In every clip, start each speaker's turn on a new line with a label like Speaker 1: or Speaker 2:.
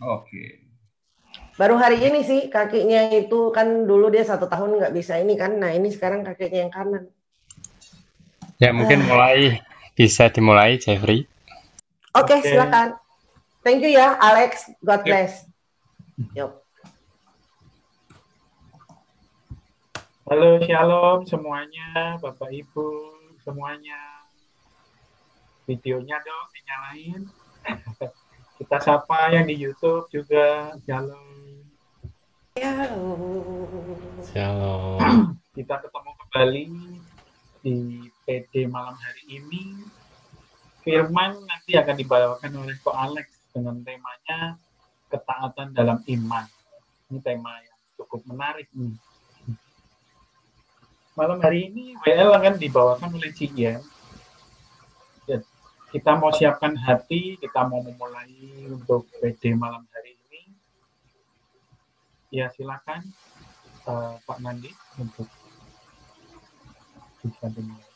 Speaker 1: Oke.
Speaker 2: Baru hari ini sih kakinya itu kan dulu dia 1 tahun nggak bisa ini kan. Nah ini sekarang kakinya yang kanan.
Speaker 3: Ya mungkin
Speaker 2: Ah,
Speaker 3: mulai bisa dimulai Jeffrey.
Speaker 2: Oke,
Speaker 1: Oke.
Speaker 2: silakan. Thank you ya, Alex. God
Speaker 1: Yuk.
Speaker 2: bless. Yuk.
Speaker 1: Halo, shalom semuanya, Bapak Ibu semuanya. Videonya dong dinyalain. Kita sapa yang di YouTube juga. Shalom.
Speaker 3: Shalom.
Speaker 1: Kita ketemu kembali di PD malam hari ini. Firman nanti akan dibawakan oleh Ko Alex dengan temanya ketaatan dalam iman. Ini tema yang cukup menarik nih. Malam hari ini WL akan dibawakan oleh Cien. Kita mau siapkan hati, kita mau memulai untuk PD malam hari ini. Ya silakan Pak Nandi untuk bisa dimulai.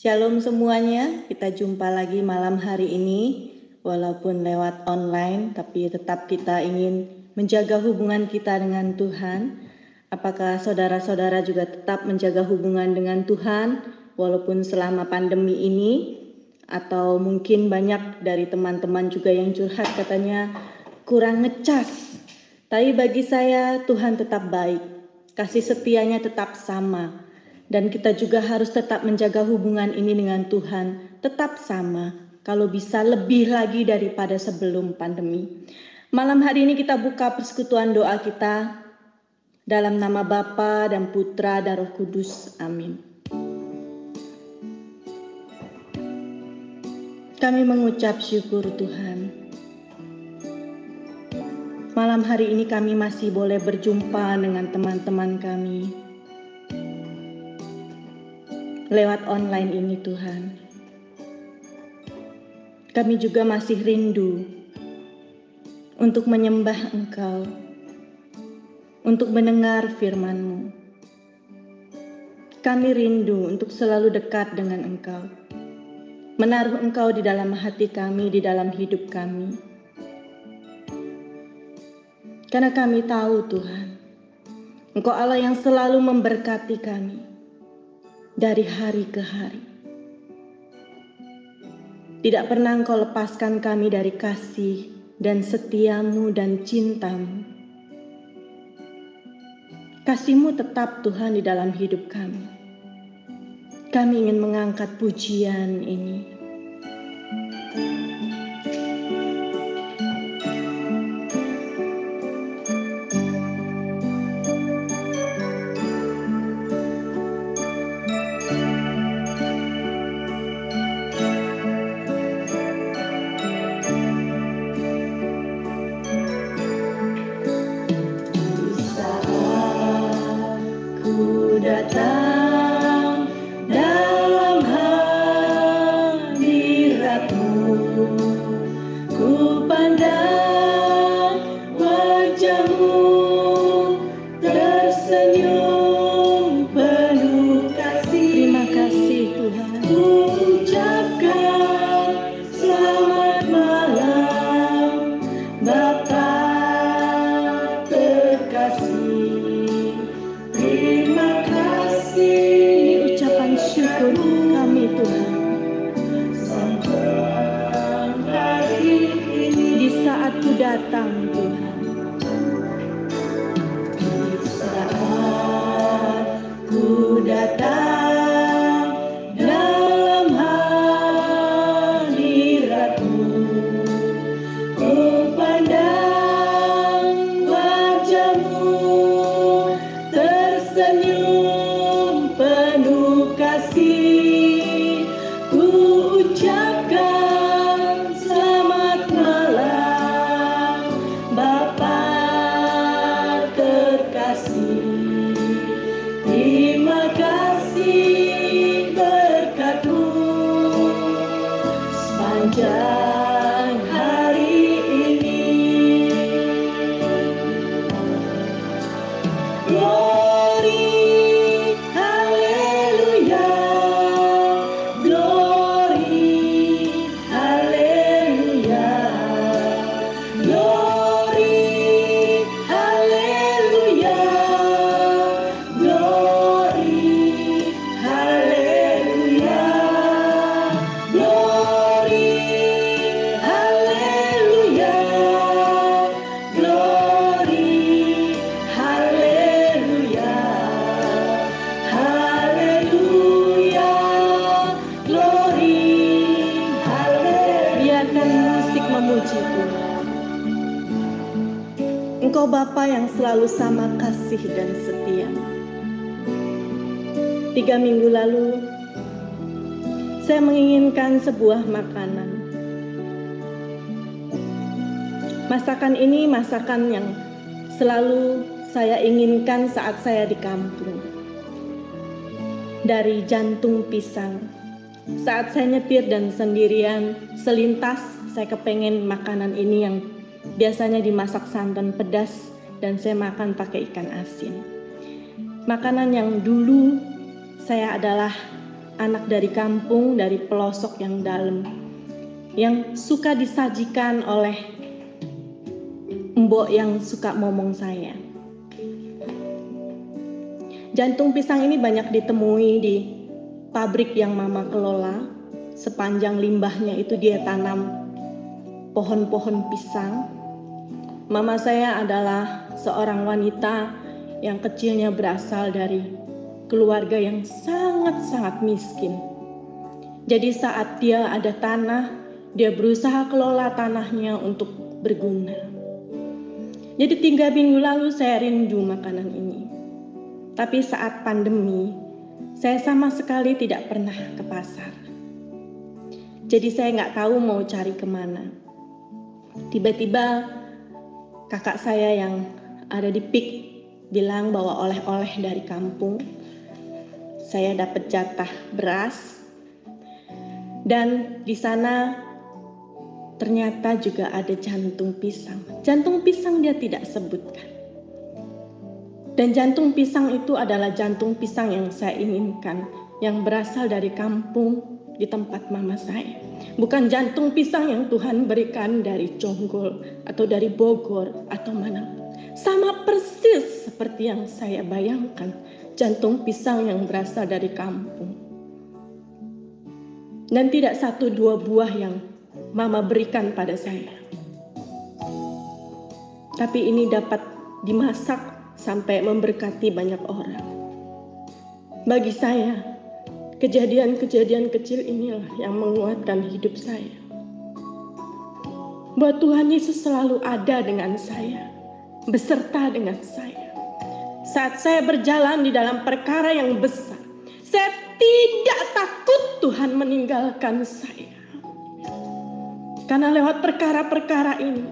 Speaker 4: Shalom semuanya, kita jumpa lagi malam hari ini. Walaupun lewat online, tapi tetap kita ingin menjaga hubungan kita dengan Tuhan. Apakah saudara-saudara juga tetap menjaga hubungan dengan Tuhan walaupun selama pandemi ini? Atau mungkin banyak dari teman-teman juga yang curhat katanya kurang ngecas. Tapi bagi saya Tuhan tetap baik, kasih setianya tetap sama. Dan kita juga harus tetap menjaga hubungan ini dengan Tuhan, tetap sama, kalau bisa lebih lagi daripada sebelum pandemi. Malam hari ini kita buka persekutuan doa kita dalam nama Bapa dan Putra dan Roh Kudus. Amin. Kami mengucap syukur Tuhan. Malam hari ini kami masih boleh berjumpa dengan teman-teman kami lewat online ini Tuhan. Kami juga masih rindu untuk menyembah Engkau, untuk mendengar firman-Mu. Kami rindu untuk selalu dekat dengan Engkau, menaruh Engkau di dalam hati kami, di dalam hidup kami. Karena kami tahu Tuhan, Engkau Allah yang selalu memberkati kami dari hari ke hari. Tidak pernah Engkau lepaskan kami dari kasih dan setiamu dan cintamu. Kasih-Mu tetap Tuhan di dalam hidup kami. Kami ingin mengangkat pujian ini. Datang dalam hadirat-Mu, ku pandang wajah-Mu, tersenyum penuh kasih. Terima kasih Tuhan. Ku ucapkan selamat malam Bapa terkasih. Terima kasih, ini ucapan syukur kami Tuhan. Sampai hari ini, di saat Ku datang Tuhan, di saat Ku datang dalam hadirat-Mu, ku pandang wajah-Mu, tersenyum penuh kasih. Ku ucapkan selamat malam Bapa terkasih. Terima kasih berkat-Mu sepanjang hari ini. Glory, haleluya, Engkau Bapa yang selalu sama kasih dan setia. 3 minggu lalu, saya menginginkan sebuah makanan. Masakan ini masakan yang selalu saya inginkan saat saya di kampung. Dari jantung pisang. Saat saya nyetir dan sendirian, selintas saya kepengen makanan ini yang biasanya dimasak santan pedas dan saya makan pakai ikan asin. Makanan yang dulu saya adalah anak dari kampung, dari pelosok yang dalam, yang suka disajikan oleh mbok yang suka ngomong saya. Jantung pisang ini banyak ditemui di pabrik yang mama kelola. Sepanjang limbahnya itu dia tanam pohon-pohon pisang. Mama saya adalah seorang wanita yang kecilnya berasal dari keluarga yang sangat-sangat miskin. Jadi saat dia ada tanah, dia berusaha kelola tanahnya untuk berguna. Jadi 3 minggu lalu saya rindu makanan ini. Tapi saat pandemi, saya sama sekali tidak pernah ke pasar. Jadi saya nggak tahu mau cari kemana. Tiba-tiba kakak saya yang ada di PIK bilang bawa oleh-oleh dari kampung. Saya dapat jatah beras. Dan di sana ternyata juga ada jantung pisang. Jantung pisang dia tidak sebutkan. Dan jantung pisang itu adalah jantung pisang yang saya inginkan, yang berasal dari kampung di tempat mama saya. Bukan jantung pisang yang Tuhan berikan dari Jonggol atau dari Bogor atau mana. Sama persis seperti yang saya bayangkan, jantung pisang yang berasal dari kampung. Dan tidak 1-2 buah yang mama berikan pada saya. Tapi ini dapat dimasak sampai memberkati banyak orang. Bagi saya, kejadian-kejadian kecil inilah yang menguatkan hidup saya. Bahwa Tuhan Yesus selalu ada dengan saya, beserta dengan saya. Saat saya berjalan di dalam perkara yang besar, saya tidak takut Tuhan meninggalkan saya. Karena lewat perkara-perkara ini,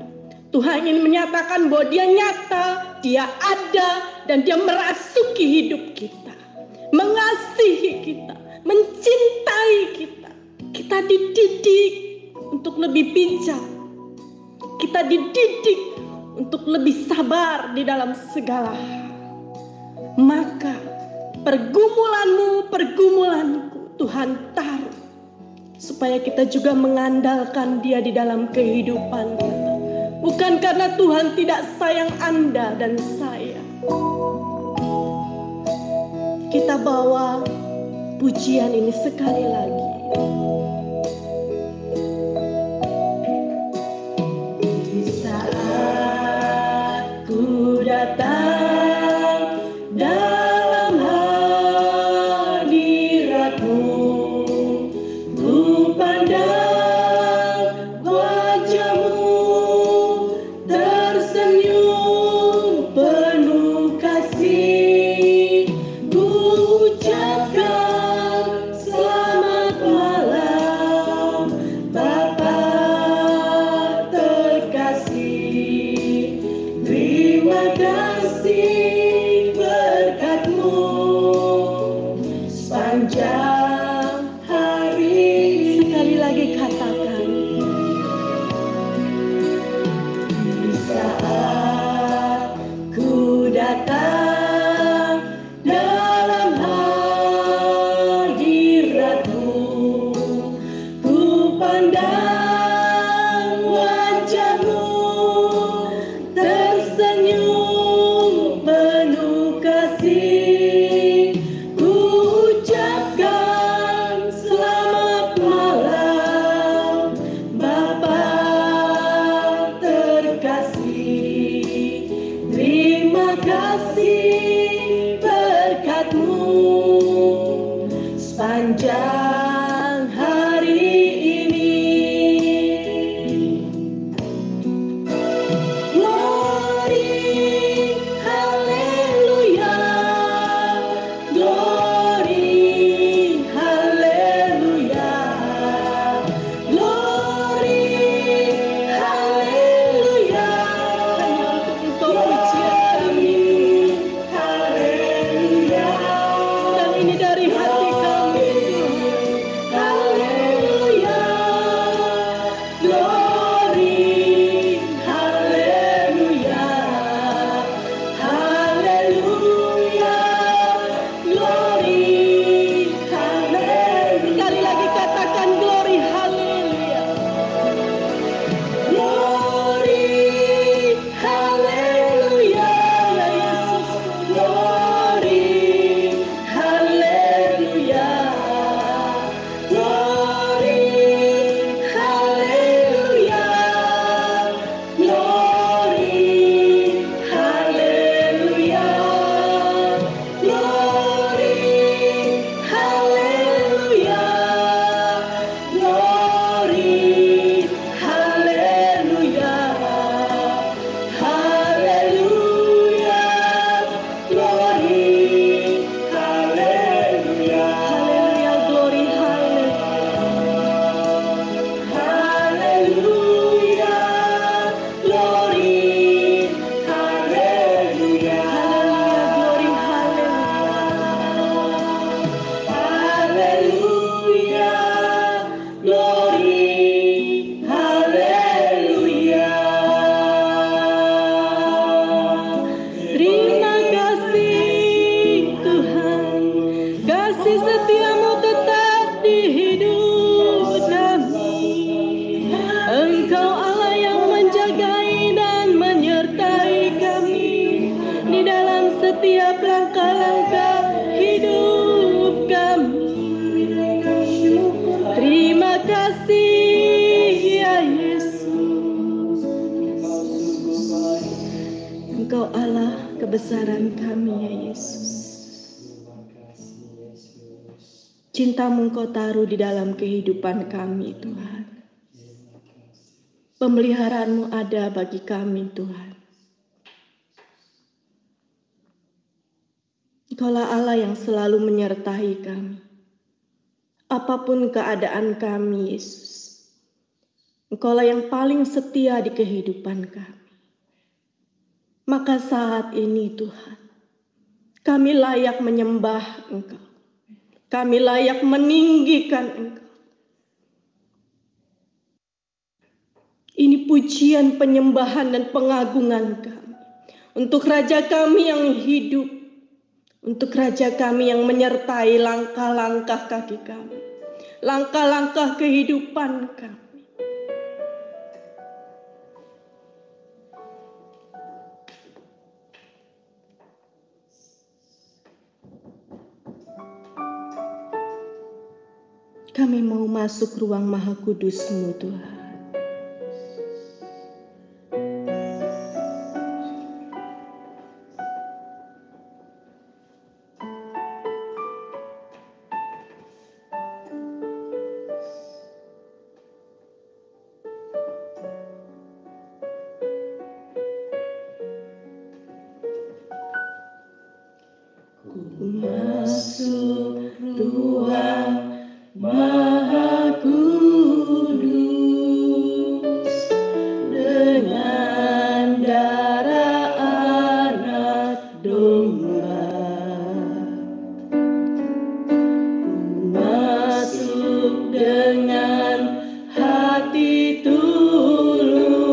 Speaker 4: Tuhan ingin menyatakan bahwa dia nyata, dia ada, dan dia merasuki hidup kita. Mengasihi kita, mencintai kita. Kita dididik untuk lebih bijak. Kita dididik untuk lebih sabar di dalam segala hal. Maka pergumulanmu, pergumulanku Tuhan taruh. Supaya kita juga mengandalkan dia di dalam kehidupan kita. Bukan karena Tuhan tidak sayang Anda dan saya. Kita bawa pujian ini sekali lagi. Di saat ku datang dalam hadirat-Mu, ku pandang sepanjang hari ini. Mari kebesaran kami, ya Yesus. Cinta-Mu Engkau taruh di dalam kehidupan kami, Tuhan. Pemeliharaan-Mu ada bagi kami, Tuhan. Engkaulah Allah yang selalu menyertai kami. Apapun keadaan kami, Yesus. Engkaulah yang paling setia di kehidupan kami. Maka saat ini Tuhan, kami layak menyembah Engkau. Kami layak meninggikan Engkau. Ini pujian, penyembahan, dan pengagungan kami. Untuk Raja kami yang hidup. Untuk Raja kami yang menyertai langkah-langkah kaki kami. Langkah-langkah kehidupan kami. Kami mau masuk ruang Maha Kudus-Mu, Tuhan. Ku masuk ruang Maha Kudus dengan darah anak domba. Ku masuk dengan hati tulus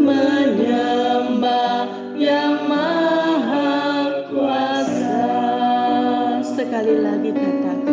Speaker 4: menyembah Yang Maha Kuasa. Sekali lagi katakan.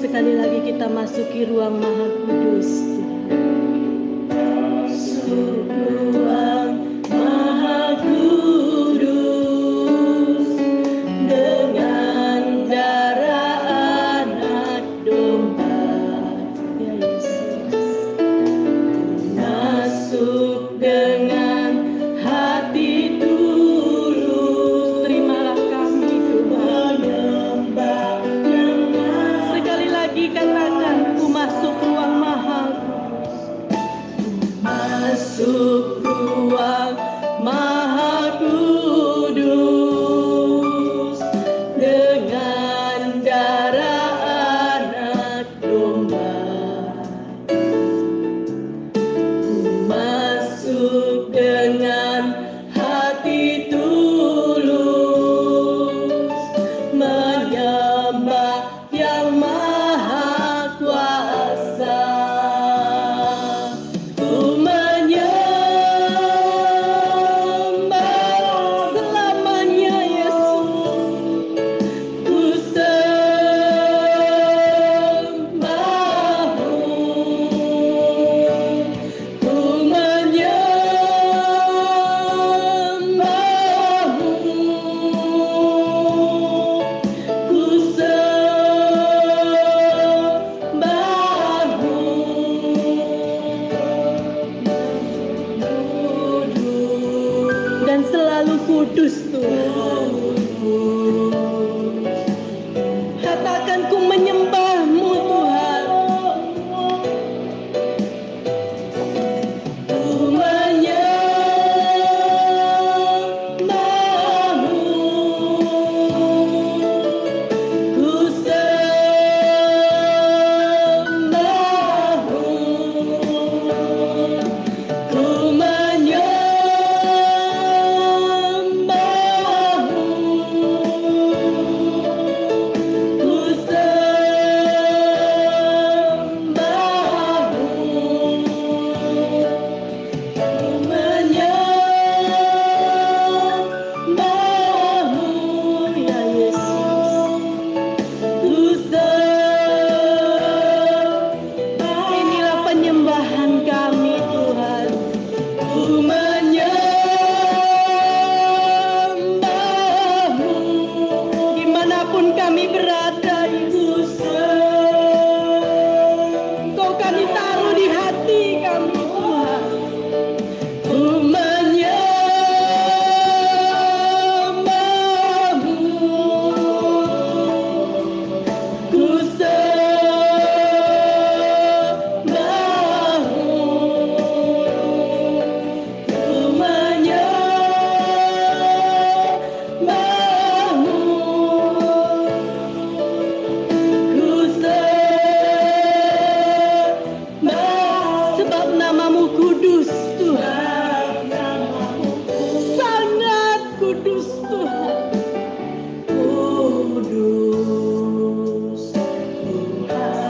Speaker 4: Sekali lagi kita masuki ruang Maha Kudus. Masuk ruang Maha Kudus dengan darah anak domba. Ya Yesus. Masuk dengan hati tulus. Terimalah kami Tuhan. Menyembah Yang Maha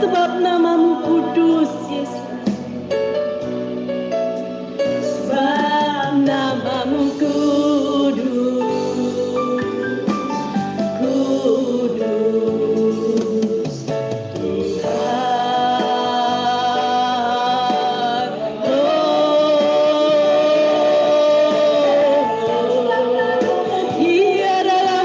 Speaker 4: sebab namamu kudus, Yesus. Sebab namamu kudus, kudus Tuhan. Ia dalam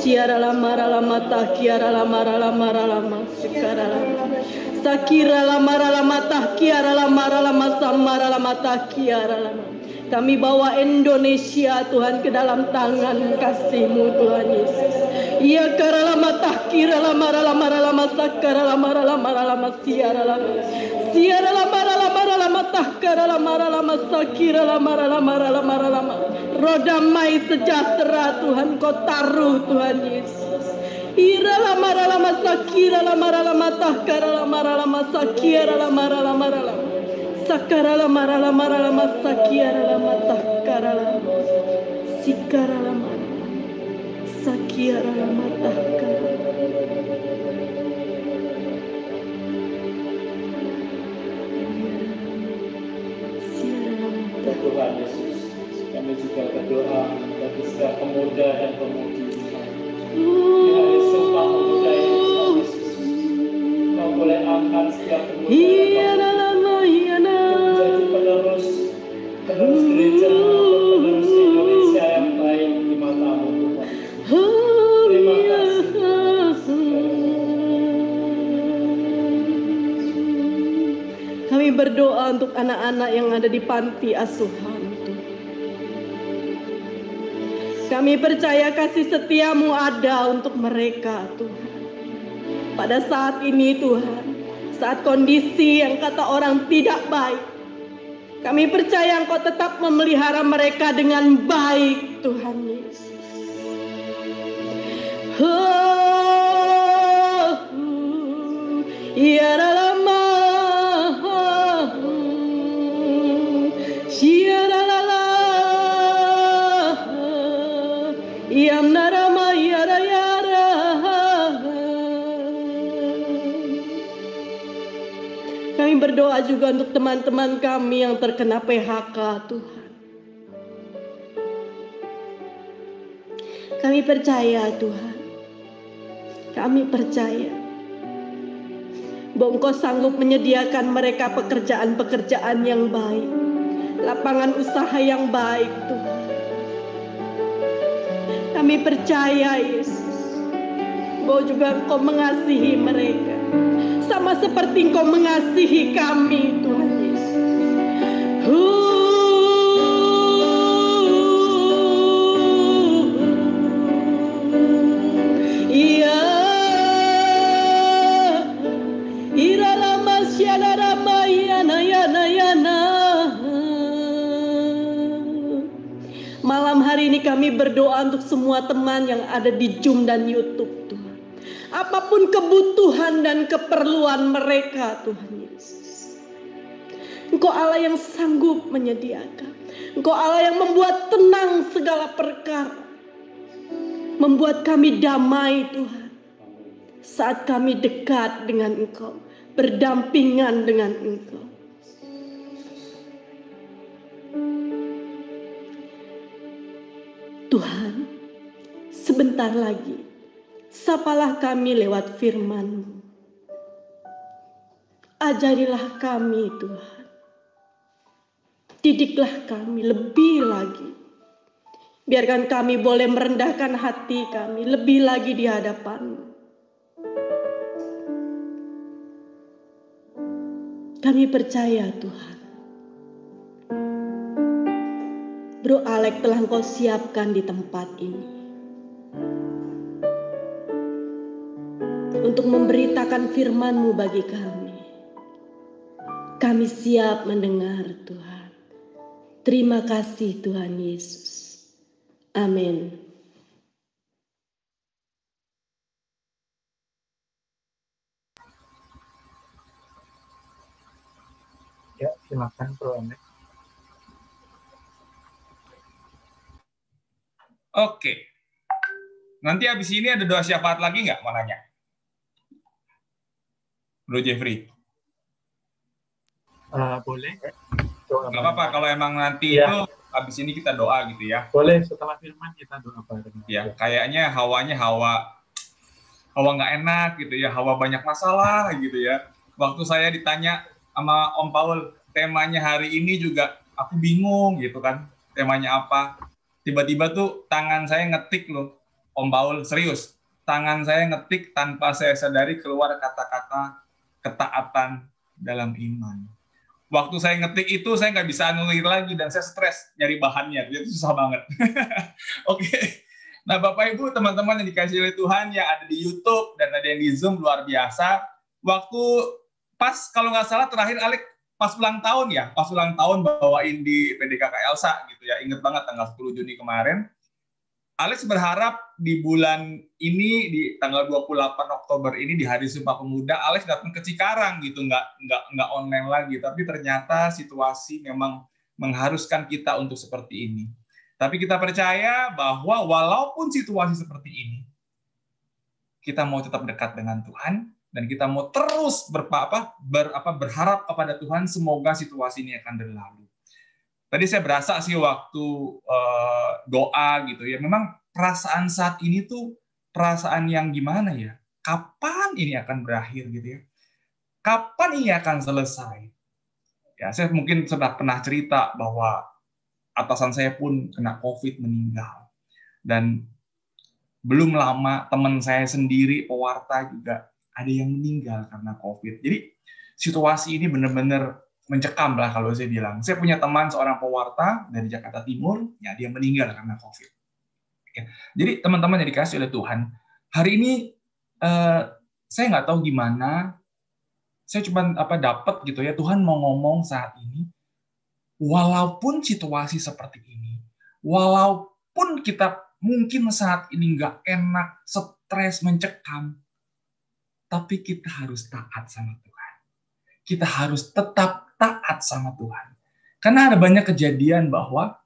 Speaker 4: Siara lamara lama takiara lamara lamara lama sikara lama sakira lamara lama takiara lamara lama samara lama takiara lama. Kami bawa Indonesia Tuhan ke dalam tangan kasih-Mu Tuhan Yesus. Ia kara lama tahkira lamara lamara lama sakara lamara lamara lama siara lamara lamara lama tahkara lamara lama sakira lamara lamara lamara lama. Roh damai sejahtera Tuhan Kau taruh Tuhan Yesus. Ira lamara lama sakira lamara lama tahkara lamara lama sakira lamara lamara lama. Sakara lamara lamara lama sakira lama tahkara lama. Sikara lamara sakira lama tahkara.
Speaker 1: Tuhan Yesus, kami juga berdoa bagi setiap pemuda dan pemudi di hari Sumpah Pemuda ini Tuhan Yesus. Kau boleh angkat setiap pemuda dan pemudi menjadi penerus gereja maupun penerus Indonesia yang baik di mata-Mu Tuhan. Terima kasih.
Speaker 4: Kami berdoa untuk anak-anak yang ada di panti asuhan. Kami percaya kasih setia-Mu ada untuk mereka Tuhan. Pada saat ini Tuhan, saat kondisi yang kata orang tidak baik, kami percaya Engkau tetap memelihara mereka dengan baik Tuhan Yesus. Ya lama, Yam narama yara yara. Kami berdoa juga untuk teman-teman kami yang terkena PHK Tuhan. Kami percaya Tuhan. Kami percaya bahwa Engkau sanggup menyediakan mereka pekerjaan-pekerjaan yang baik. lapangan usaha yang baik Tuhan. Kami percaya Yesus, bahwa juga Engkau mengasihi mereka, sama seperti Engkau mengasihi kami Tuhan Yesus. Iya, iralama syararama yana yana yana. Malam hari ini kami berdoa untuk semua teman yang ada di Zoom dan YouTube Tuhan. Apapun kebutuhan dan keperluan mereka Tuhan Yesus, Engkau Allah yang sanggup menyediakan. Engkau Allah yang membuat tenang segala perkara, membuat kami damai Tuhan saat kami dekat dengan Engkau, berdampingan dengan Engkau. Tuhan, sebentar lagi sapalah kami lewat firman-Mu. Ajarilah kami Tuhan. Didiklah kami lebih lagi. Biarkan kami boleh merendahkan hati kami lebih lagi di hadapan-Mu. Kami percaya Tuhan, Bro Alex telah Engkau siapkan di tempat ini untuk memberitakan firman-Mu bagi kami. Kami siap mendengar Tuhan. Terima kasih Tuhan Yesus. Amin.
Speaker 1: Ya, silakan Bro Alex.
Speaker 5: Oke. Nanti habis ini ada doa syafaat lagi nggak, mau nanya? Bro Jeffrey.
Speaker 1: Boleh. Doa
Speaker 5: Nggak apa-apa kalau emang nanti
Speaker 1: ya,
Speaker 5: itu habis ini kita doa gitu ya.
Speaker 1: boleh setelah firman kita doa bareng.
Speaker 5: Ya, kayaknya hawanya hawa nggak enak gitu ya, hawa banyak masalah gitu ya. Waktu saya ditanya sama Om Paul, temanya hari ini juga aku bingung gitu kan, temanya apa. Tiba-tiba tuh tangan saya ngetik loh, Om Paul, serius. Tangan saya ngetik tanpa saya sadari keluar kata-kata ketaatan dalam iman. Waktu saya ngetik itu saya nggak bisa nulis lagi dan saya stres nyari bahannya, itu susah banget. Oke. Nah Bapak Ibu teman-teman yang dikasihi oleh Tuhan yang ada di YouTube dan ada yang di Zoom luar biasa. Waktu pas kalau nggak salah terakhir Alex pas ulang tahun ya, pas ulang tahun bawain di PDKK Elsa gitu ya, inget banget tanggal 10 Juni kemarin. Alex berharap di bulan ini, di tanggal 28 Oktober ini, di Hari Sumpah Pemuda, Alex datang ke Cikarang gitu, nggak online lagi. Tapi ternyata situasi memang mengharuskan kita untuk seperti ini. Tapi kita percaya bahwa walaupun situasi seperti ini, kita mau tetap dekat dengan Tuhan, dan kita mau terus berharap kepada Tuhan, semoga situasi ini akan berlalu. Tadi saya berasa sih waktu doa gitu ya, memang perasaan saat ini tuh perasaan yang gimana ya? Kapan ini akan berakhir gitu ya? Kapan ini akan selesai? Ya, saya mungkin sudah pernah cerita bahwa atasan saya pun kena COVID meninggal. Dan belum lama teman saya sendiri, pewarta juga ada yang meninggal karena COVID. Jadi situasi ini benar-benar mencekam lah kalau saya bilang. Saya punya teman seorang pewarta dari Jakarta Timur, ya dia meninggal karena COVID. Ya. Jadi teman-teman yang dikasih oleh Tuhan, hari ini saya nggak tahu gimana, saya cuma dapat gitu ya, Tuhan mau ngomong saat ini, walaupun situasi seperti ini, walaupun kita mungkin saat ini nggak enak, stres, mencekam, tapi kita harus taat sama Tuhan. Kita harus tetap taat sama Tuhan. Karena ada banyak kejadian bahwa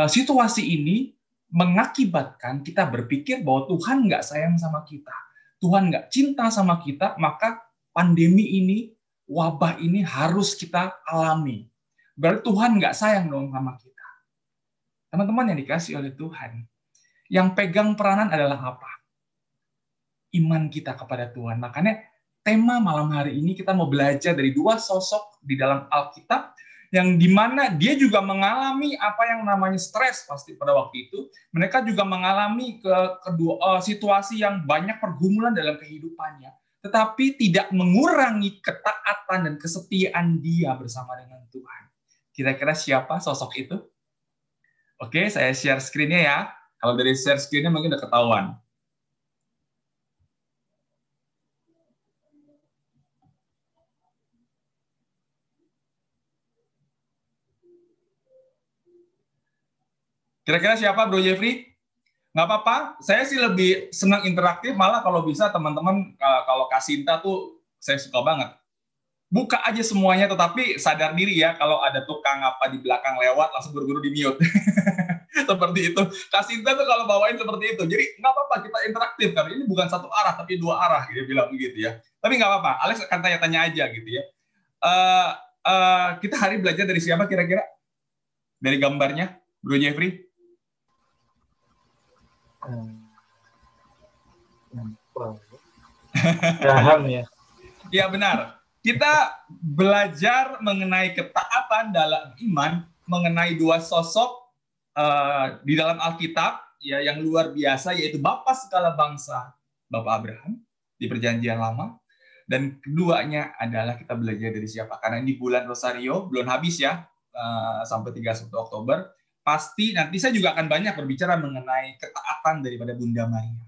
Speaker 5: situasi ini mengakibatkan kita berpikir bahwa Tuhan nggak sayang sama kita. Tuhan nggak cinta sama kita, maka pandemi ini, wabah ini harus kita alami. Berarti Tuhan nggak sayang dong sama kita. Teman-teman yang dikasih oleh Tuhan, yang pegang peranan adalah apa? Iman kita kepada Tuhan. Makanya tema malam hari ini kita mau belajar dari dua sosok di dalam Alkitab yang dimana dia juga mengalami apa yang namanya stres pasti pada waktu itu. Mereka juga mengalami situasi yang banyak pergumulan dalam kehidupannya, tetapi tidak mengurangi ketaatan dan kesetiaan dia bersama dengan Tuhan. Kira-kira siapa sosok itu? Oke, saya share screen-nya ya. Kalau dari share screen-nya mungkin udah ketahuan. Kira-kira siapa, Bro Jeffrey? Nggak apa-apa, saya sih lebih senang interaktif, malah kalau bisa teman-teman, kalau Kasinta tuh saya suka banget. Buka aja semuanya, tetapi sadar diri ya, kalau ada tukang apa di belakang lewat, langsung buru-buru di-mute. Seperti itu. Kasinta tuh kalau bawain seperti itu. Jadi nggak apa-apa, kita interaktif, karena ini bukan satu arah, tapi dua arah, dia bilang begitu ya. Tapi nggak apa-apa, Alex akan tanya-tanya aja gitu ya. Kita hari belajar dari siapa kira-kira? Dari gambarnya, Bro Jeffrey?
Speaker 1: Paham ya.
Speaker 5: Ya benar. Kita belajar mengenai ketaatan dalam iman, mengenai dua sosok di dalam Alkitab ya yang luar biasa, yaitu Bapa segala bangsa, Bapak Abraham di Perjanjian Lama, dan keduanya adalah kita belajar dari siapa? Karena ini bulan Rosario, belum habis ya, sampai 31 Oktober. Pasti nanti saya juga akan banyak berbicara mengenai ketaatan daripada Bunda Maria.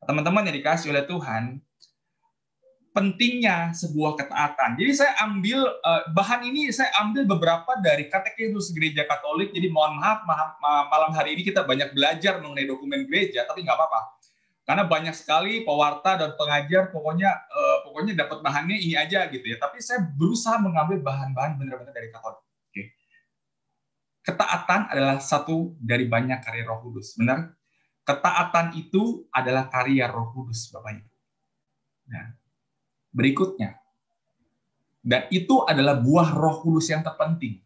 Speaker 5: Teman-teman yang dikasih oleh Tuhan, pentingnya sebuah ketaatan. Jadi saya ambil bahan ini, saya ambil beberapa dari Katekismus Gereja Katolik. Jadi mohon maaf, malam hari ini kita banyak belajar mengenai dokumen gereja, tapi nggak apa-apa. Karena banyak sekali pewarta dan pengajar, pokoknya dapat bahannya ini aja gitu ya. Tapi saya berusaha mengambil bahan-bahan benar-benar dari Katolik. Ketaatan adalah satu dari banyak karya Roh Kudus. Benar? Ketaatan itu adalah karya Roh Kudus, Bapak Ibu. Nah, berikutnya. Dan itu adalah buah Roh Kudus yang terpenting.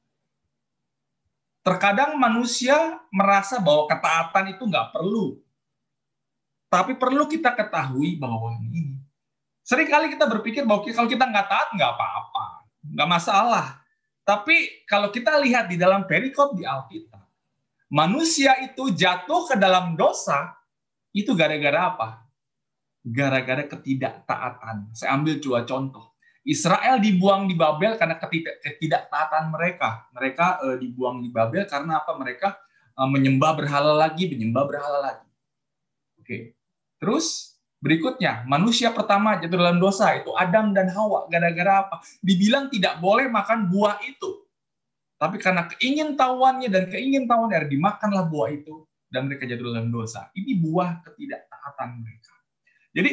Speaker 5: Terkadang manusia merasa bahwa ketaatan itu nggak perlu. Tapi perlu kita ketahui bahwa ini. Seringkali kita berpikir bahwa kalau kita nggak taat, nggak apa-apa. Nggak masalah. Tapi kalau kita lihat di dalam perikop di Alkitab, manusia itu jatuh ke dalam dosa, itu gara-gara apa? Gara-gara ketidaktaatan. Saya ambil dua contoh. Israel dibuang di Babel karena ketidaktaatan mereka. Mereka dibuang di Babel karena apa? Mereka menyembah berhala lagi. Oke. Terus berikutnya, manusia pertama jatuh dalam dosa, itu Adam dan Hawa. Gara-gara apa? Dibilang tidak boleh makan buah itu. Tapi karena keingintahuannya dimakanlah buah itu, dan mereka jatuh dalam dosa. Ini buah ketidaktaatan mereka. Jadi,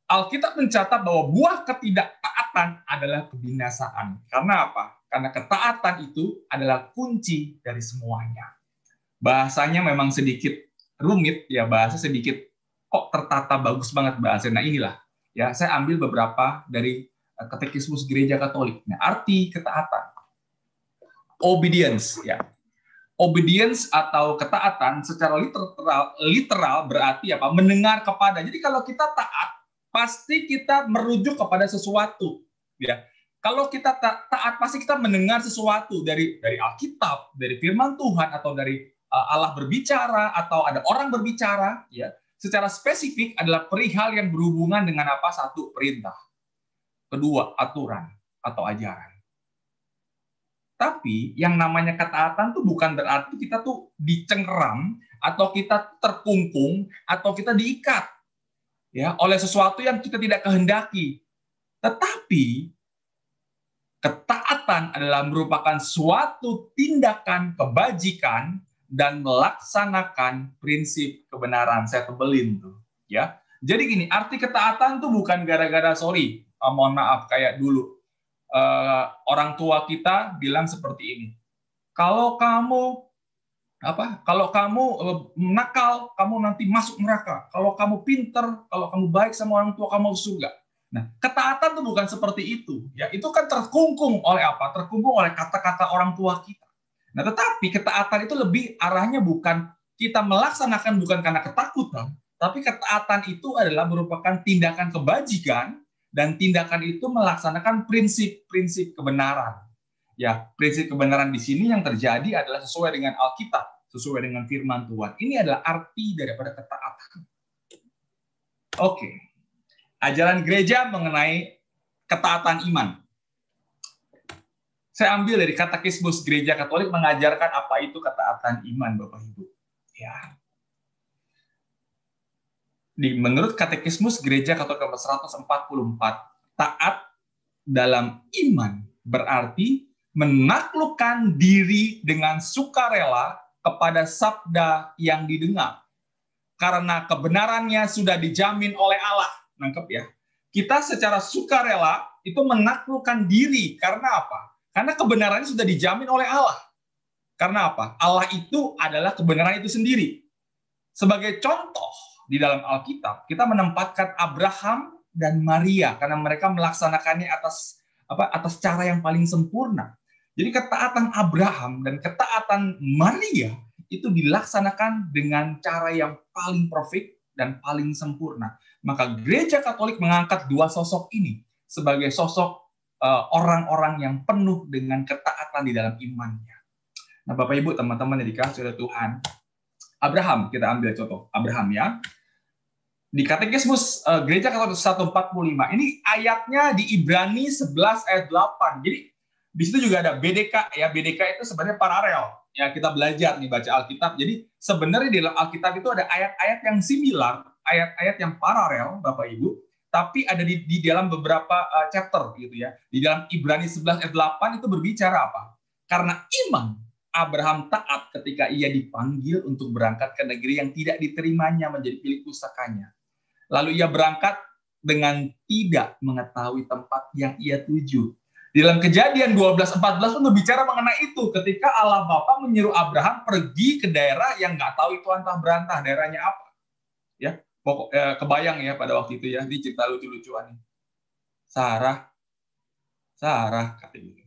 Speaker 5: Alkitab mencatat bahwa buah ketidaktaatan adalah kebinasaan. Karena apa? Karena ketaatan itu adalah kunci dari semuanya. Bahasanya memang sedikit rumit, ya bahasa sedikit kok tertata bagus banget bahasa. Nah inilah ya saya ambil beberapa dari Katekismus Gereja Katolik. Nah, arti ketaatan, obedience ya. Obedience atau ketaatan secara literal berarti apa? Mendengar kepada. Jadi kalau kita taat pasti kita merujuk kepada sesuatu ya. Kalau kita taat pasti kita mendengar sesuatu dari Alkitab, dari firman Tuhan, atau dari Allah berbicara, atau ada orang berbicara ya. Secara spesifik adalah perihal yang berhubungan dengan apa? Satu, perintah. Kedua, aturan atau ajaran. Tapi yang namanya ketaatan tuh bukan berarti kita tuh dicengkeram atau kita terkungkung atau kita diikat ya oleh sesuatu yang kita tidak kehendaki. Tetapi ketaatan adalah merupakan suatu tindakan kebajikan dan melaksanakan prinsip kebenaran. Saya tebelin tuh, ya. Jadi gini, arti ketaatan tuh bukan gara-gara mohon maaf kayak dulu orang tua kita bilang seperti ini. Kalau kamu nakal, kamu nanti masuk neraka. Kalau kamu pinter, kalau kamu baik sama orang tua, kamu masuk surga. Nah, ketaatan tuh bukan seperti itu. Ya, itu kan terkungkung oleh apa? Terkungkung oleh kata-kata orang tua kita. Nah, tetapi ketaatan itu lebih arahnya bukan kita melaksanakan bukan karena ketakutan, tapi ketaatan itu adalah merupakan tindakan kebajikan dan tindakan itu melaksanakan prinsip-prinsip kebenaran. Ya, prinsip kebenaran di sini yang terjadi adalah sesuai dengan Alkitab, sesuai dengan firman Tuhan. Ini adalah arti daripada ketaatan. Oke. Ajaran gereja mengenai ketaatan iman. Saya ambil dari Katekismus Gereja Katolik mengajarkan apa itu ketaatan iman, Bapak Ibu. Ya. Menurut Katekismus Gereja Katolik nomor 144, taat dalam iman berarti menaklukkan diri dengan sukarela kepada sabda yang didengar. Karena kebenarannya sudah dijamin oleh Allah. Nangkep ya? Kita secara sukarela itu menaklukkan diri. Karena apa? Karena kebenarannya sudah dijamin oleh Allah. Karena apa? Allah itu adalah kebenaran itu sendiri. Sebagai contoh, di dalam Alkitab, kita menempatkan Abraham dan Maria. Karena mereka melaksanakannya atas cara yang paling sempurna. Jadi ketaatan Abraham dan ketaatan Maria itu dilaksanakan dengan cara yang paling perfect dan paling sempurna. Maka Gereja Katolik mengangkat dua sosok ini sebagai sosok orang-orang yang penuh dengan ketaatan di dalam imannya. Nah, Bapak Ibu, teman-teman yang dikasihi oleh Tuhan, Abraham, kita ambil contoh Abraham ya. Di Katekismus Gereja Katolik 145, ini ayatnya di Ibrani 11 ayat 8. Jadi di situ juga ada BDK ya. BDK itu sebenarnya paralel. Ya, kita belajar nih baca Alkitab. Jadi sebenarnya di dalam Alkitab itu ada ayat-ayat yang similar, ayat-ayat yang paralel, Bapak Ibu, tapi ada di dalam beberapa chapter gitu ya. Di dalam Ibrani 11 ayat 8 itu berbicara apa? Karena iman Abraham taat ketika ia dipanggil untuk berangkat ke negeri yang tidak diterimanya menjadi milik pusakanya. Lalu ia berangkat dengan tidak mengetahui tempat yang ia tuju. Di dalam Kejadian 12:14 itu berbicara mengenai itu. Ketika Allah Bapa menyuruh Abraham pergi ke daerah yang nggak tahu itu antah berantah, daerahnya apa. Ya, kebayang ya pada waktu itu ya, di cerita lucu-lucuan. Sarah,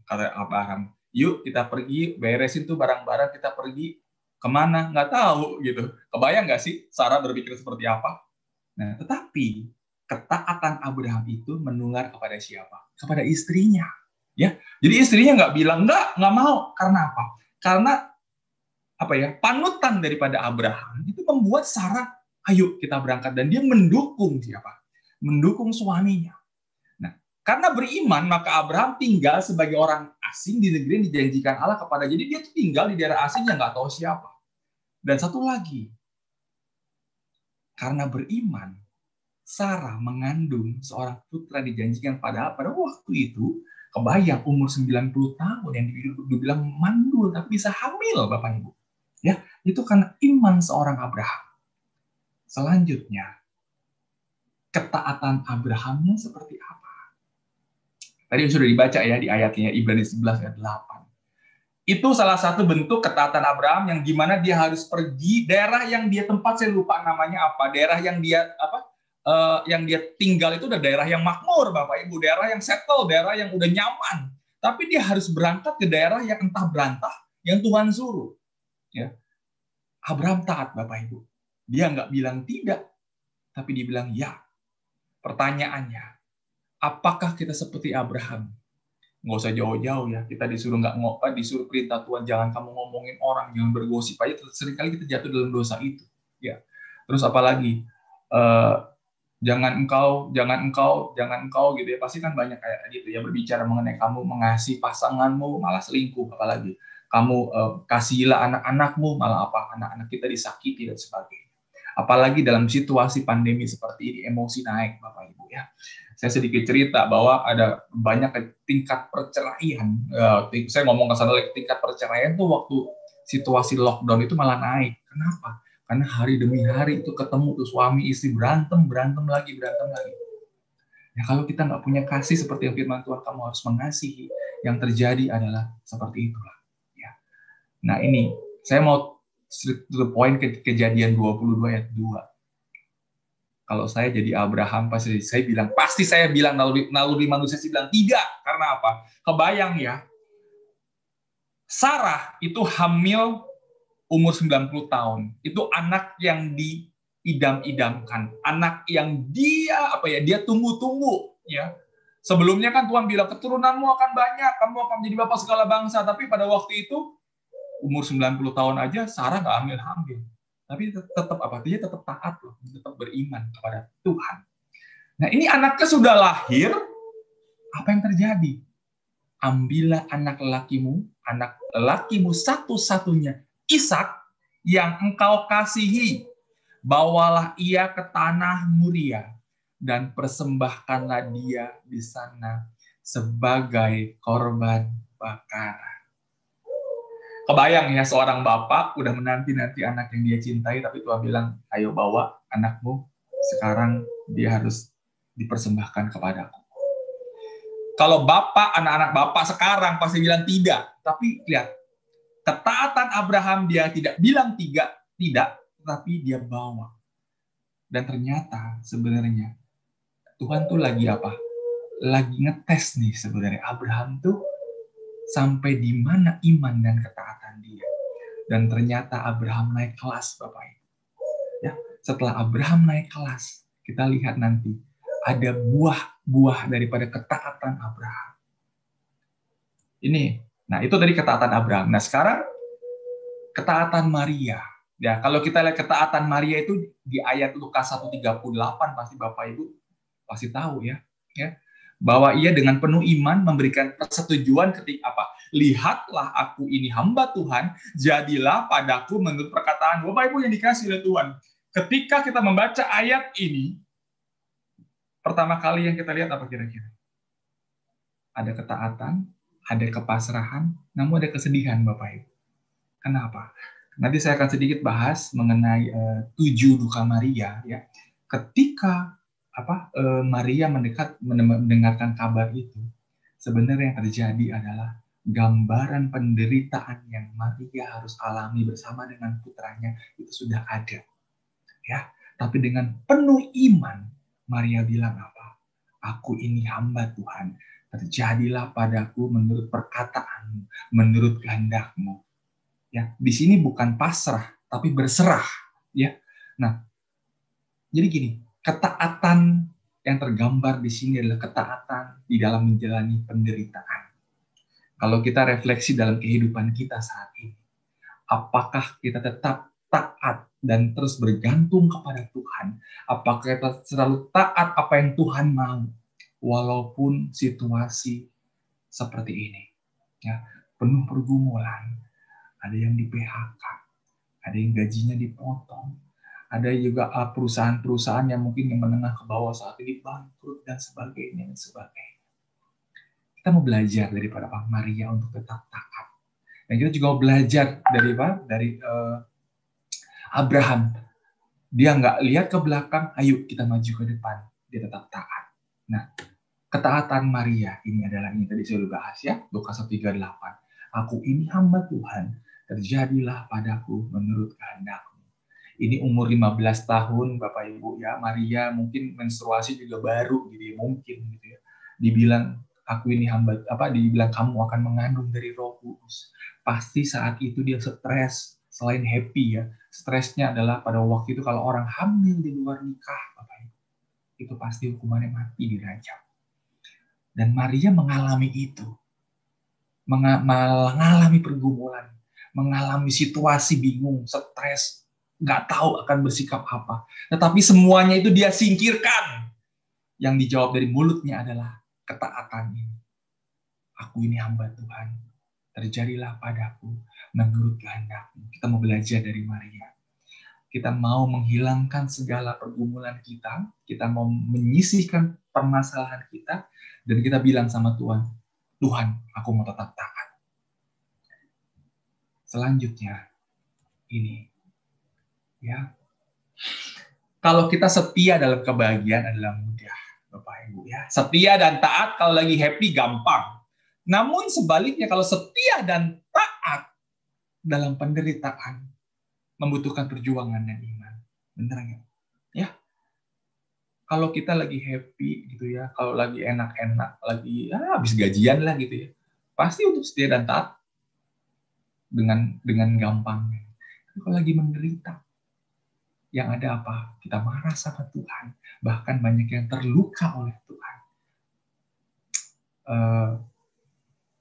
Speaker 5: kata Abraham, yuk kita pergi, beresin tuh barang-barang, kita pergi kemana? Nggak tahu gitu. Kebayang nggak sih Sarah berpikir seperti apa? Nah, tetapi ketaatan Abraham itu menular kepada siapa? Kepada istrinya. Ya, jadi istrinya nggak bilang nggak mau. Karena apa? Karena apa ya? Panutan daripada Abraham itu membuat Sarah, ayo kita berangkat, dan dia mendukung siapa? Mendukung suaminya. Nah, karena beriman maka Abraham tinggal sebagai orang asing di negeri yang dijanjikan Allah kepada. Jadi dia tinggal di daerah asing yang nggak tahu siapa. Dan satu lagi, karena beriman, Sarah mengandung seorang putra dijanjikan pada waktu itu. Kebayang umur 90 tahun yang dibilang mandul tapi bisa hamil, Bapak Ibu. Ya, itu karena iman seorang Abraham. Selanjutnya, ketaatan Abrahamnya seperti apa? Tadi sudah dibaca ya di ayatnya Ibrani 11 ayat 8. Itu salah satu bentuk ketaatan Abraham yang gimana dia harus pergi daerah yang dia tempat, saya lupa namanya apa, daerah yang dia yang dia tinggal itu udah daerah yang makmur, Bapak Ibu, daerah yang settle, daerah yang udah nyaman. Tapi dia harus berangkat ke daerah yang entah berantah, yang Tuhan suruh. Ya. Abraham taat, Bapak Ibu. Dia nggak bilang tidak, tapi dia bilang ya. Pertanyaannya, apakah kita seperti Abraham? Nggak usah jauh-jauh ya. Kita disuruh disuruh perintah Tuhan, jangan kamu ngomongin orang, jangan bergosip aja. Seringkali kita jatuh dalam dosa itu. Ya. Terus apalagi? Jangan engkau gitu ya. Pasti kan banyak kayak gitu ya, berbicara mengenai kamu mengasihi pasanganmu malah selingkuh, apalagi kamu kasihilah anak-anakmu malah anak-anak kita disakiti dan sebagainya. Apalagi dalam situasi pandemi seperti ini, emosi naik, Bapak Ibu ya. Saya sedikit cerita bahwa ada banyak tingkat perceraian. Saya ngomong ke sana, tingkat perceraian tuh waktu situasi lockdown itu malah naik. Kenapa? Karena hari demi hari itu ketemu tuh suami istri berantem lagi. Ya, kalau kita nggak punya kasih seperti yang firman Tuhan, kamu harus mengasihi. Yang terjadi adalah seperti itulah. Ya. Nah ini, saya mau straight to the point ke Kejadian 22 ayat 2. Kalau saya jadi Abraham, pasti saya bilang naluri manusia sih bilang tidak. Karena apa? Kebayang ya, Sarah itu hamil umur 90 tahun. Itu anak yang diidam-idamkan, anak yang dia tunggu-tunggu ya. Sebelumnya kan Tuhan bilang, keturunanmu akan banyak, kamu akan menjadi bapak segala bangsa. Tapi pada waktu itu, umur 90 tahun aja, Sarah nggak hamil-hamil. Tapi tetap apa? Dia tetap taat loh, tetap beriman kepada Tuhan. Nah ini anaknya sudah lahir, apa yang terjadi? Ambillah anak lelakimu satu-satunya, Ishak, yang engkau kasihi. Bawalah ia ke tanah Moria, dan persembahkanlah dia di sana sebagai korban bakaran. Kebayang ya, seorang bapak udah menanti-nanti anak yang dia cintai, tapi Tuhan bilang, ayo bawa anakmu, sekarang dia harus dipersembahkan kepadaku. Kalau bapak, anak-anak bapak sekarang pasti bilang tidak. Tapi lihat, ketaatan Abraham, dia tidak bilang tidak, tetapi dia bawa. Dan ternyata sebenarnya Tuhan tuh lagi apa? Lagi ngetes nih sebenarnya Abraham tuh sampai di mana iman dan ketaatan dia. Dan ternyata Abraham naik kelas, Bapak Ibu. Ya, setelah Abraham naik kelas, kita lihat nanti ada buah-buah daripada ketaatan Abraham. Ini, nah itu tadi ketaatan Abraham. Nah sekarang ketaatan Maria. Ya, kalau kita lihat ketaatan Maria itu di ayat Lukas 1:38 pasti Bapak Ibu pasti tahu ya. Bahwa ia dengan penuh iman memberikan persetujuan ketika apa? Lihatlah aku ini hamba Tuhan, jadilah padaku menurut perkataan Bapak Ibu yang dikasih oleh Tuhan. Ketika kita membaca ayat ini, pertama kali yang kita lihat apa kira-kira? Ada ketaatan, ada kepasrahan, namun ada kesedihan Bapak Ibu. Kenapa? Nanti saya akan sedikit bahas mengenai 7 duka Maria ya. Ketika Maria mendengarkan kabar itu, sebenarnya yang terjadi adalah gambaran penderitaan yang Maria harus alami bersama dengan putranya itu sudah ada. Ya, tapi dengan penuh iman Maria bilang apa? Aku ini hamba Tuhan, terjadilah padaku menurut perkataanmu, menurut kehendakmu. Ya, di sini bukan pasrah, tapi berserah. Ya, nah, jadi gini. Ketaatan yang tergambar di sini adalah ketaatan di dalam menjalani penderitaan. Kalau kita refleksi dalam kehidupan kita saat ini, apakah kita tetap taat dan terus bergantung kepada Tuhan? Apakah kita selalu taat apa yang Tuhan mau, walaupun situasi seperti ini? Ya, penuh pergumulan, ada yang di PHK, ada yang gajinya dipotong, ada juga perusahaan-perusahaan yang mungkin yang menengah ke bawah saat ini bangkrut dan sebagainya. Kita mau belajar daripada Pak Maria untuk tetap taat. Dan kita juga mau belajar dari Abraham. Dia nggak lihat ke belakang, ayo kita maju ke depan. Dia tetap taat. Nah, ketaatan Maria ini adalah ini tadi saya sudah bahas ya, Lukas 1:38. Aku ini hamba Tuhan, terjadilah padaku menurut kehendak. Ini umur 15 tahun Bapak Ibu ya, Maria mungkin menstruasi juga baru gitu ya, mungkin gitu ya. Dibilang aku ini hamba dibilang kamu akan mengandung dari Roh Kudus. Pasti saat itu dia stres, selain happy ya. Stresnya adalah pada waktu itu kalau orang hamil di luar nikah Bapak Ibu, itu pasti hukumannya mati dirajam. Dan Maria mengalami itu. Mengalami pergumulan, mengalami situasi bingung, stres, nggak tahu akan bersikap apa. Tetapi semuanya itu dia singkirkan. Yang dijawab dari mulutnya adalah ketaatan ini. Aku ini hamba Tuhan. Terjadilah padaku menurut kehendakmu. Kita mau belajar dari Maria. Kita mau menghilangkan segala pergumulan kita. Kita mau menyisihkan permasalahan kita. Dan kita bilang sama Tuhan, Tuhan, aku mau tetap taat. Selanjutnya, ini. Ya, kalau kita setia dalam kebahagiaan adalah mudah, Bapak Ibu ya. Setia dan taat kalau lagi happy gampang. Namun sebaliknya kalau setia dan taat dalam penderitaan membutuhkan perjuangan dan iman. Benar nggak? Ya. Kalau kita lagi happy gitu ya, kalau lagi enak-enak, lagi habis gajian lah gitu ya, pasti untuk setia dan taat dengan gampangnya. Kalau lagi menderita, yang ada apa? Kita marah sama Tuhan. Bahkan banyak yang terluka oleh Tuhan.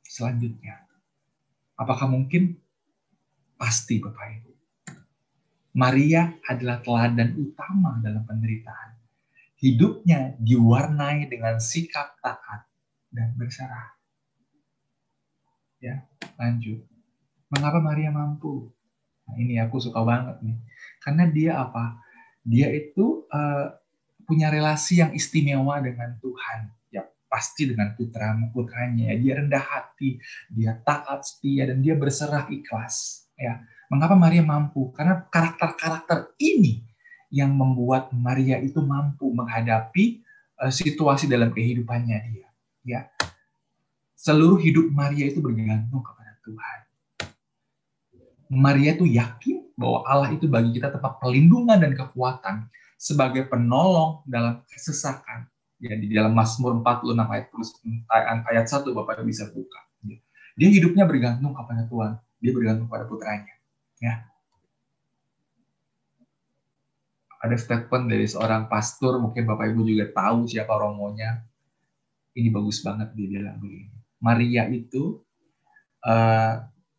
Speaker 5: selanjutnya. Apakah mungkin? Pasti Bapak Ibu. Maria adalah teladan utama dalam penderitaan. Hidupnya diwarnai dengan sikap taat dan berserah. Ya, lanjut. Mengapa Maria mampu? Nah, ini aku suka banget nih. Karena dia apa? Dia itu punya relasi yang istimewa dengan Tuhan. Ya, pasti dengan putranya. Dia rendah hati, dia taat, setia, dan dia berserah ikhlas. Ya, mengapa Maria mampu? Karena karakter-karakter ini yang membuat Maria itu mampu menghadapi situasi dalam kehidupannya dia. Ya, seluruh hidup Maria itu bergantung kepada Tuhan. Maria itu yakin bahwa Allah itu bagi kita tempat perlindungan dan kekuatan sebagai penolong dalam kesesakan. Ya, di dalam Mazmur 46 ayat 1 Bapak bisa buka. Dia hidupnya bergantung kepada Tuhan. Dia bergantung pada putranya. Ya. Ada statement dari seorang pastor, mungkin Bapak Ibu juga tahu siapa romonya. Ini bagus banget, dia bilang begini. Maria itu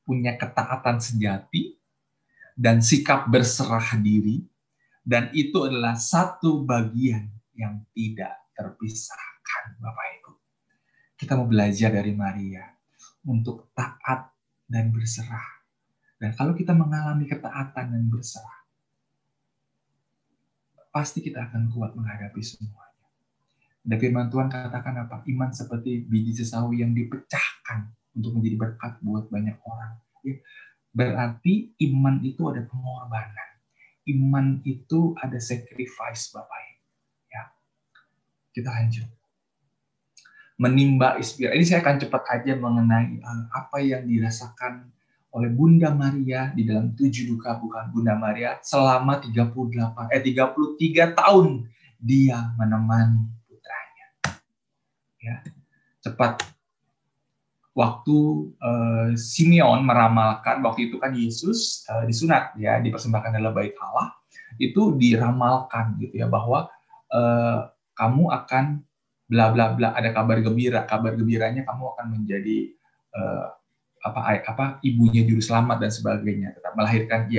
Speaker 5: punya ketaatan sejati dan sikap berserah diri, dan itu adalah satu bagian yang tidak terpisahkan, Bapak Ibu. Kita mau belajar dari Maria untuk taat dan berserah. Dan kalau kita mengalami ketaatan dan berserah, pasti kita akan kuat menghadapi semuanya. Dan firman Tuhan katakan apa? Iman seperti biji sesawi yang dipecahkan untuk menjadi berkat buat banyak orang. Ya. Berarti iman itu ada pengorbanan. Iman itu ada sacrifice, Bapak Ibu. Ya. Kita lanjut. Menimba inspirasi. Ini saya akan cepat aja mengenai apa yang dirasakan oleh Bunda Maria di dalam 7 duka bukan Bunda Maria selama 33 tahun dia menemani putranya. Ya, cepat. Waktu Simeon meramalkan, waktu itu kan Yesus disunat ya, dipersembahkan dalam bait Allah, itu diramalkan gitu ya bahwa kamu akan bla bla bla, ada kabar gembira. Kabar gembiranya kamu akan menjadi ibunya juru selamat dan sebagainya. Tetap melahirkan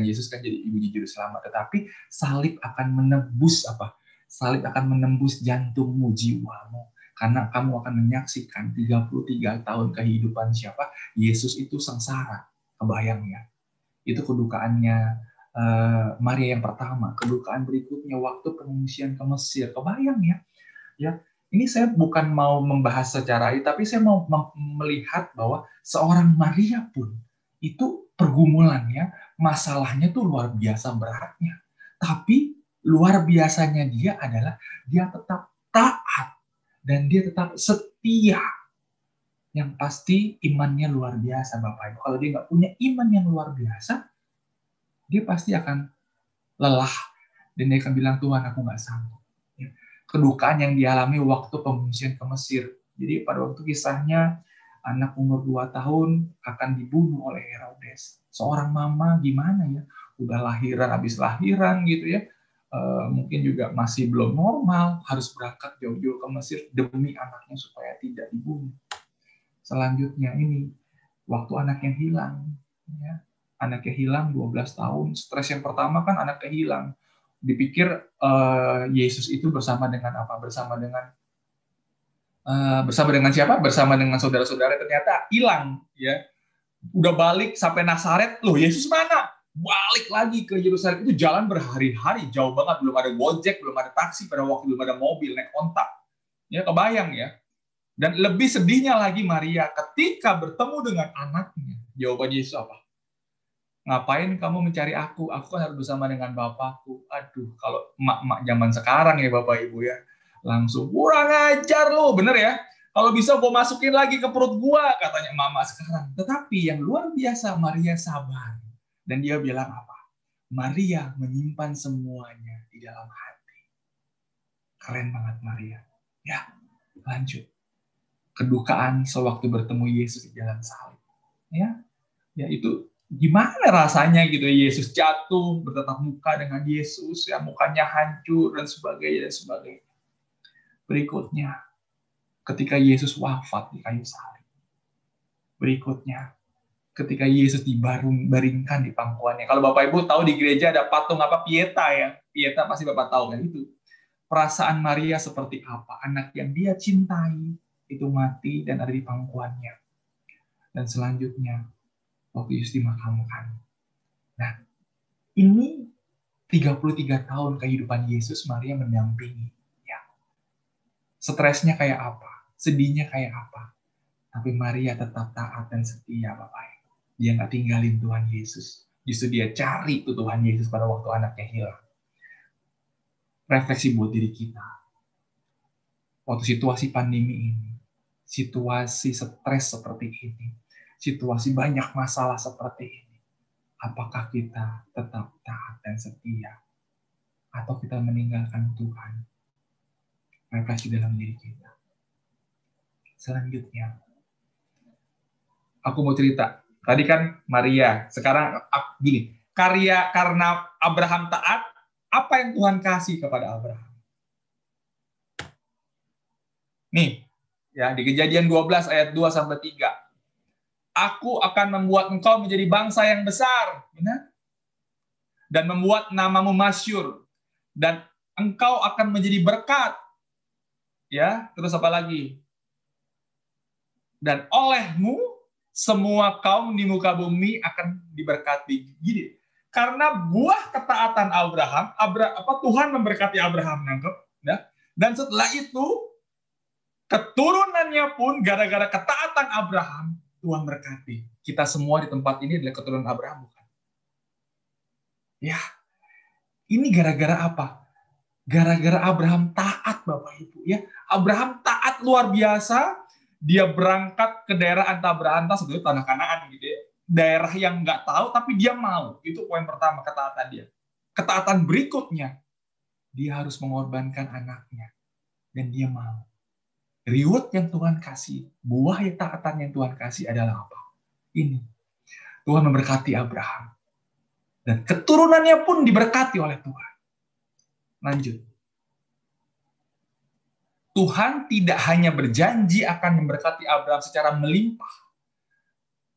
Speaker 5: Yesus kan jadi ibunya juru selamat, tetapi salib akan menembus salib akan menembus jantungmu, jiwamu, karena kamu akan menyaksikan 33 tahun kehidupan siapa? Yesus itu sengsara. Kebayang ya, itu kedukaannya Maria yang pertama, kedukaan berikutnya waktu pengungsian ke Mesir. Kebayang ya. Ini saya bukan mau membahas secara tapi saya mau melihat bahwa seorang Maria pun itu pergumulannya, masalahnya tuh luar biasa beratnya. Tapi luar biasanya dia adalah dia tetap taat dan dia tetap setia. Yang pasti imannya luar biasa, Bapak Ibu. Kalau dia nggak punya iman yang luar biasa, dia pasti akan lelah dan dia akan bilang, Tuhan aku nggak sanggup. Kedukaan yang dialami waktu pengungsian ke Mesir. Jadi pada waktu kisahnya anak umur 2 tahun akan dibunuh oleh Herodes. Seorang mama gimana ya? Udah habis lahiran gitu ya. Mungkin juga masih belum normal, harus berangkat jauh-jauh ke Mesir demi anaknya supaya tidak dibunuh. Selanjutnya ini waktu anaknya hilang. Ya. Anaknya hilang 12 tahun. Stres yang pertama kan anaknya hilang. Dipikir Yesus itu bersama dengan apa? Bersama dengan siapa? Bersama dengan saudara-saudara, ternyata hilang ya. Udah balik sampai Nazaret, loh Yesus mana? Balik lagi ke Yerusalem. Itu jalan berhari-hari, jauh banget, belum ada Gojek, belum ada taksi, pada waktu belum ada mobil, naik ontak. Ya, kebayang ya. Dan lebih sedihnya lagi Maria ketika bertemu dengan anaknya. Jawaban Yesus apa? Ngapain kamu mencari aku? Aku kan harus bersama dengan Bapakku. Aduh, kalau emak-emak zaman sekarang ya Bapak Ibu ya, langsung kurang ajar lo, bener ya? Kalau bisa gue masukin lagi ke perut gue, katanya mama sekarang. Tetapi yang luar biasa, Maria sabar. Dan dia bilang apa? Maria menyimpan semuanya di dalam hati. Keren banget Maria. Ya, lanjut. Kedukaan sewaktu bertemu Yesus di jalan salib. Ya itu gimana rasanya gitu, Yesus jatuh bertatap muka dengan Yesus, ya mukanya hancur dan sebagainya. Berikutnya ketika Yesus wafat di kayu salib. Berikutnya, ketika Yesus dibaringkan di pangkuannya. Kalau Bapak Ibu tahu di gereja ada patung apa? Pieta ya. Pieta pasti Bapak tahu kan itu. Perasaan Maria seperti apa? Anak yang dia cintai itu mati dan ada di pangkuannya. Dan selanjutnya, waktu Yesus dimakamkan. Nah, ini 33 tahun kehidupan Yesus, Maria mendampingi. Ya. Stresnya kayak apa? Sedihnya kayak apa? Tapi Maria tetap taat dan setia, Bapak Ibu. Dia nggak tinggalin Tuhan Yesus. Justru dia cari tuh Tuhan Yesus pada waktu anaknya hilang. Refleksi buat diri kita. Waktu situasi pandemi ini, situasi stres seperti ini, situasi banyak masalah seperti ini, apakah kita tetap taat dan setia? Atau kita meninggalkan Tuhan? Refleksi dalam diri kita. Selanjutnya, aku mau cerita. Tadi kan Maria, sekarang gini, karena Abraham taat, apa yang Tuhan kasih kepada Abraham? Nih, ya di Kejadian 12 ayat 2 sampai 3. Aku akan membuat engkau menjadi bangsa yang besar, benar? Dan membuat namamu masyhur, dan engkau akan menjadi berkat. Ya, terus apa lagi? Dan olehmu semua kaum di muka bumi akan diberkati. Gini, karena buah ketaatan Abraham, Tuhan memberkati Abraham, nangkep, ya? Dan setelah itu keturunannya pun gara-gara ketaatan Abraham, Tuhan berkati. Kita semua di tempat ini adalah keturunan Abraham, bukan? Ya, ini gara-gara apa? Gara-gara Abraham taat, Bapak Ibu. Ya, Abraham taat luar biasa. Dia berangkat ke daerah anta-beranta, sebetulnya tanah Kanaan gitu ya. Daerah yang nggak tahu, tapi dia mau. Itu poin pertama, ketaatan dia. Ketaatan berikutnya, dia harus mengorbankan anaknya. Dan dia mau. Reward yang Tuhan kasih, buah yang taatan yang Tuhan kasih adalah apa? Ini. Tuhan memberkati Abraham. Dan keturunannya pun diberkati oleh Tuhan. Lanjut. Tuhan tidak hanya berjanji akan memberkati Abraham secara melimpah,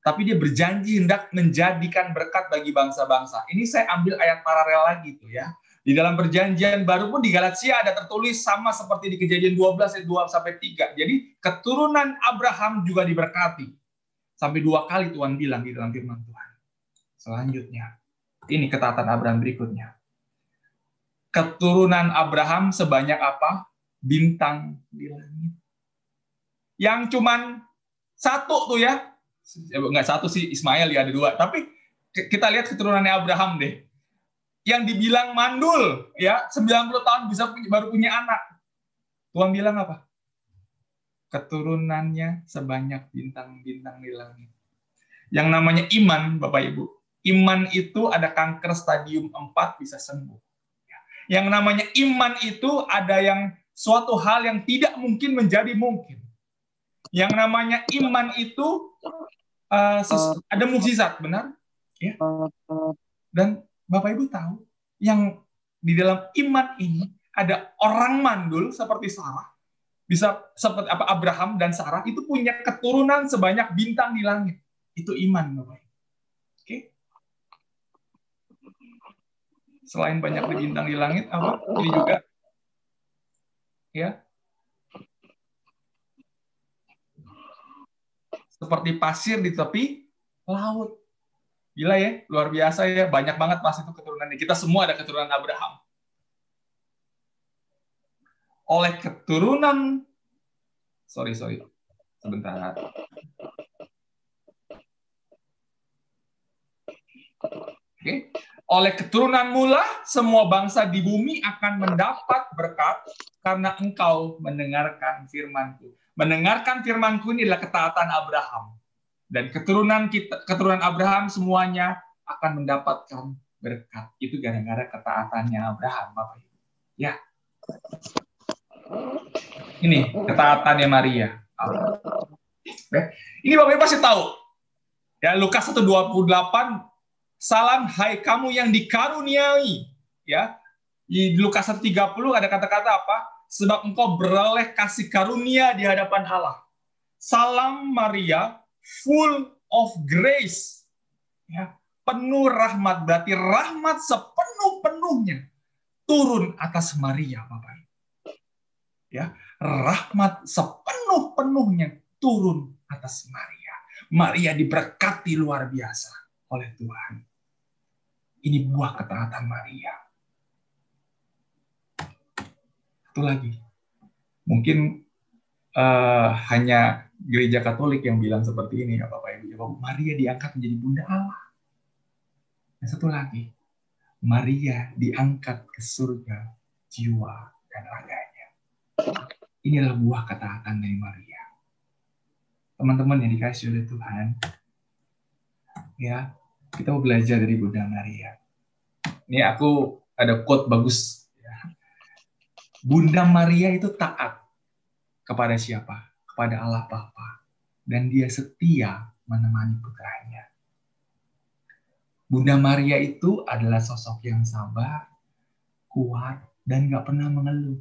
Speaker 5: tapi dia berjanji hendak menjadikan berkat bagi bangsa-bangsa. Ini saya ambil ayat paralel lagi tuh ya. Di dalam perjanjian baru pun di Galatia ada tertulis sama seperti di Kejadian 12 ayat 2 sampai 3. Jadi keturunan Abraham juga diberkati. Sampai 2 kali Tuhan bilang di dalam firman Tuhan. Selanjutnya, ini ketaatan Abraham berikutnya. Keturunan Abraham sebanyak apa? Bintang di langit. Yang cuman satu tuh ya. Enggak satu sih, Ismail ya ada 2. Tapi kita lihat keturunannya Abraham deh. Yang dibilang mandul, ya 90 tahun baru punya anak. Tuhan bilang apa? Keturunannya sebanyak bintang-bintang di langit. Yang namanya iman, Bapak Ibu. Iman itu ada kanker stadium 4 bisa sembuh. Yang namanya iman itu ada yang suatu hal yang tidak mungkin menjadi mungkin. Yang namanya iman itu ada mukjizat, benar? Ya. Dan Bapak Ibu tahu, yang di dalam iman ini ada orang mandul seperti Sarah, bisa seperti apa Abraham dan Sarah itu punya keturunan sebanyak bintang di langit. Itu iman, Bapak Ibu. Oke. Selain banyak bintang di langit, apa? Ini juga ya. Seperti pasir di tepi laut. Gila ya, luar biasa ya. Banyak banget pas itu keturunannya. Kita semua ada keturunan Abraham. Oleh keturunan, sorry. Sebentar. Oke. Oleh keturunan mula, semua bangsa di bumi akan mendapat berkat karena engkau mendengarkan firman-Ku. Mendengarkan firman-Ku ini adalah ketaatan Abraham. Dan keturunan Abraham semuanya akan mendapatkan berkat. Itu gara-gara ketaatannya Abraham, Bapak Ibu. Ya. Ini ketaatannya Maria. Ini Bapak Ibu pasti tahu. Ya, Lukas 1:28, salam hai kamu yang dikaruniai. Ya. Di Lukas 1:30 ada kata-kata apa? sebab engkau beroleh kasih karunia di hadapan Allah. Salam Maria, full of grace. Ya, penuh rahmat, berarti rahmat sepenuh-penuhnya turun atas Maria, Bapak. Ya, rahmat sepenuh-penuhnya turun atas Maria. Maria diberkati luar biasa oleh Tuhan. Ini buah ketaatan Maria. Satu lagi, mungkin hanya gereja Katolik yang bilang seperti ini, ya Bapak Ibu. Maria diangkat menjadi Bunda Allah. Dan satu lagi, Maria diangkat ke surga jiwa dan raganya. Inilah buah ketaatan dari Maria. Teman-teman yang dikasihi oleh Tuhan, ya, kita mau belajar dari Bunda Maria. Ini aku ada quote bagus. Ya. Bunda Maria itu taat kepada siapa? Kepada Allah Bapa. Dan dia setia menemani putranya. Bunda Maria itu adalah sosok yang sabar, kuat, dan gak pernah mengeluh.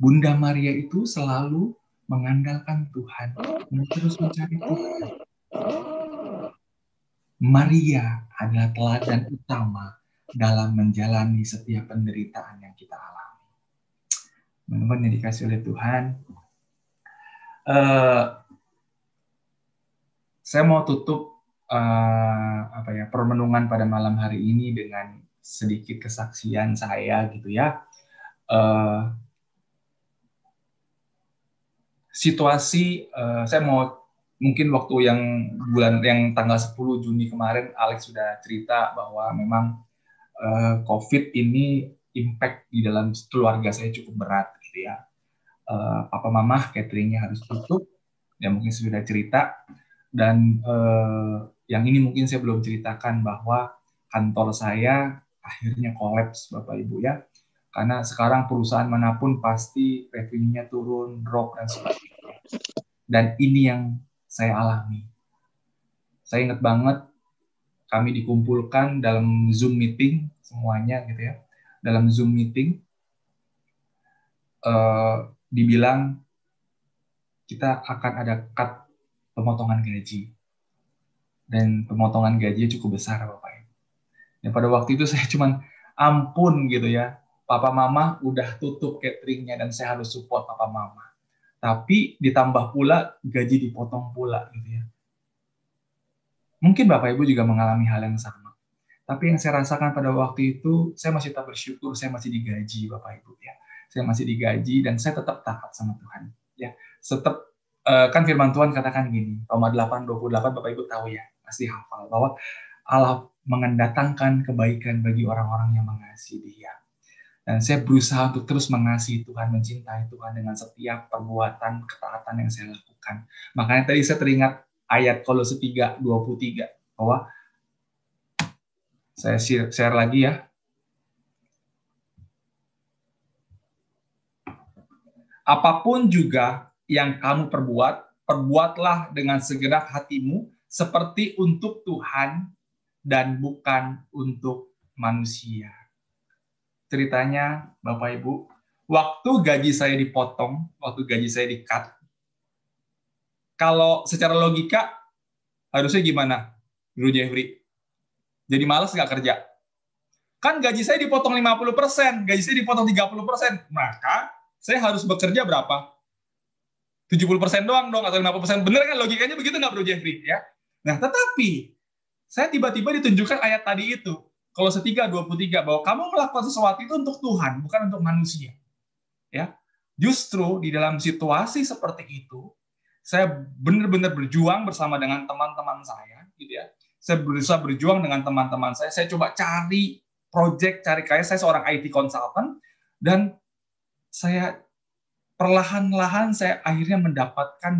Speaker 5: Bunda Maria itu selalu mengandalkan Tuhan, dan terus mencari Tuhan. Maria adalah teladan utama dalam menjalani setiap penderitaan yang kita alami. Teman-teman yang dikasih oleh Tuhan, saya mau tutup permenungan pada malam hari ini dengan sedikit kesaksian saya gitu ya. Situasi saya mau mungkin waktu yang tanggal 10 Juni kemarin Alex sudah cerita bahwa memang COVID ini impact di dalam keluarga saya cukup berat gitu ya. Papa Mama cateringnya harus tutup, ya mungkin sudah cerita. Dan yang ini mungkin saya belum ceritakan bahwa kantor saya akhirnya kolaps Bapak Ibu ya. Karena sekarang perusahaan manapun pasti revenue-nya turun, drop, dan sebagainya. Dan ini yang saya alami. Saya ingat banget, kami dikumpulkan dalam Zoom meeting, semuanya gitu ya. Dalam Zoom meeting, dibilang kita akan ada cut pemotongan gaji. Dan pemotongan gajinya cukup besar, Bapak Ibu. Dan pada waktu itu saya cuman ampun gitu ya. Papa Mama udah tutup cateringnya dan saya harus support Papa Mama. Tapi ditambah pula gaji dipotong pula gitu ya. Mungkin Bapak Ibu juga mengalami hal yang sama. Tapi yang saya rasakan pada waktu itu, saya masih tetap bersyukur, saya masih digaji Bapak Ibu ya. Saya masih digaji dan saya tetap taat sama Tuhan. Ya, tetap kan firman Tuhan katakan gini, Roma 8:28 Bapak Ibu tahu ya, pasti hafal bahwa Allah mendatangkan kebaikan bagi orang-orang yang mengasihi Dia. Dan saya berusaha untuk terus mengasihi Tuhan, mencintai Tuhan dengan setiap perbuatan ketaatan yang saya lakukan. Makanya tadi saya teringat ayat Kolose 3:23 bahwa saya share lagi ya. Apapun juga yang kamu perbuat, perbuatlah dengan segenap hatimu seperti untuk Tuhan dan bukan untuk manusia. Ceritanya, Bapak Ibu, waktu gaji saya dipotong, waktu gaji saya di-cut, kalau secara logika, harusnya gimana, Bro Jeffrey? Jadi malas nggak kerja? Kan gaji saya dipotong 50%, gaji saya dipotong 30%, maka saya harus bekerja berapa? 70% doang dong, atau 50%. Bener kan logikanya begitu nggak, Bro Jeffrey? Ya? Nah, tetapi, saya tiba-tiba ditunjukkan ayat tadi itu, Kolose 3:23 bahwa kamu melakukan sesuatu itu untuk Tuhan, bukan untuk manusia. Ya, justru di dalam situasi seperti itu, saya benar-benar berjuang bersama dengan teman-teman saya, gitu ya. Saya berusaha berjuang dengan teman-teman saya. Saya coba cari project, cari kaya. Saya seorang IT consultant dan saya perlahan-lahan saya akhirnya mendapatkan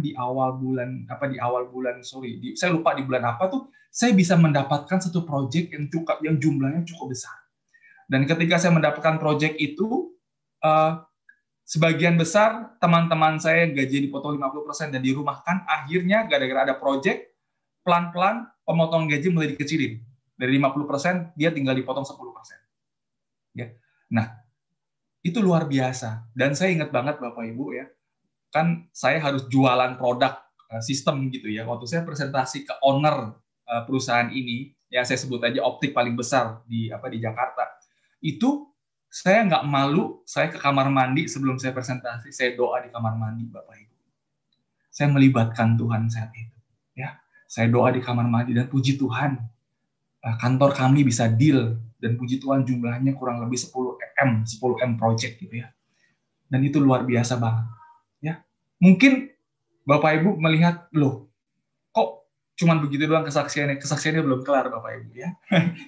Speaker 5: saya lupa di bulan apa tuh, saya bisa mendapatkan satu project yang jumlahnya cukup besar. Dan ketika saya mendapatkan project itu, sebagian besar teman-teman saya gaji dipotong 50% dan dirumahkan, akhirnya gara-gara ada project, pelan-pelan pemotongan gaji mulai dikecilin. Dari 50% dia tinggal dipotong 10%. Ya. Nah, itu luar biasa. Dan saya ingat banget Bapak Ibu ya, kan saya harus jualan produk sistem gitu ya. Waktu saya presentasi ke owner perusahaan ini, ya saya sebut aja optik paling besar di Jakarta, itu saya nggak malu, saya ke kamar mandi sebelum saya presentasi, saya doa di kamar mandi Bapak Ibu. Saya melibatkan Tuhan saat itu. Ya, saya doa di kamar mandi dan puji Tuhan, kantor kami bisa deal, dan puji Tuhan jumlahnya kurang lebih 10M project gitu ya. Dan itu luar biasa banget. Ya, mungkin Bapak Ibu melihat, loh, kok cuman begitu doang kesaksiannya belum kelar Bapak Ibu ya.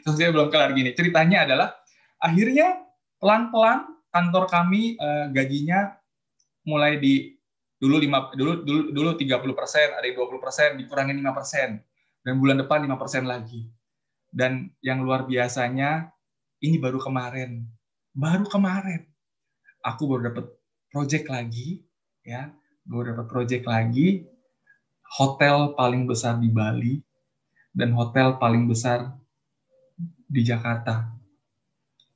Speaker 5: Kesaksiannya belum kelar gini. Ceritanya adalah akhirnya pelan-pelan kantor kami gajinya mulai dulu 30%, ada yang 20%, dikurangin 5%, dan bulan depan 5% lagi. Dan yang luar biasanya, ini baru kemarin, aku baru dapat project lagi, ya, hotel paling besar di Bali dan hotel paling besar di Jakarta.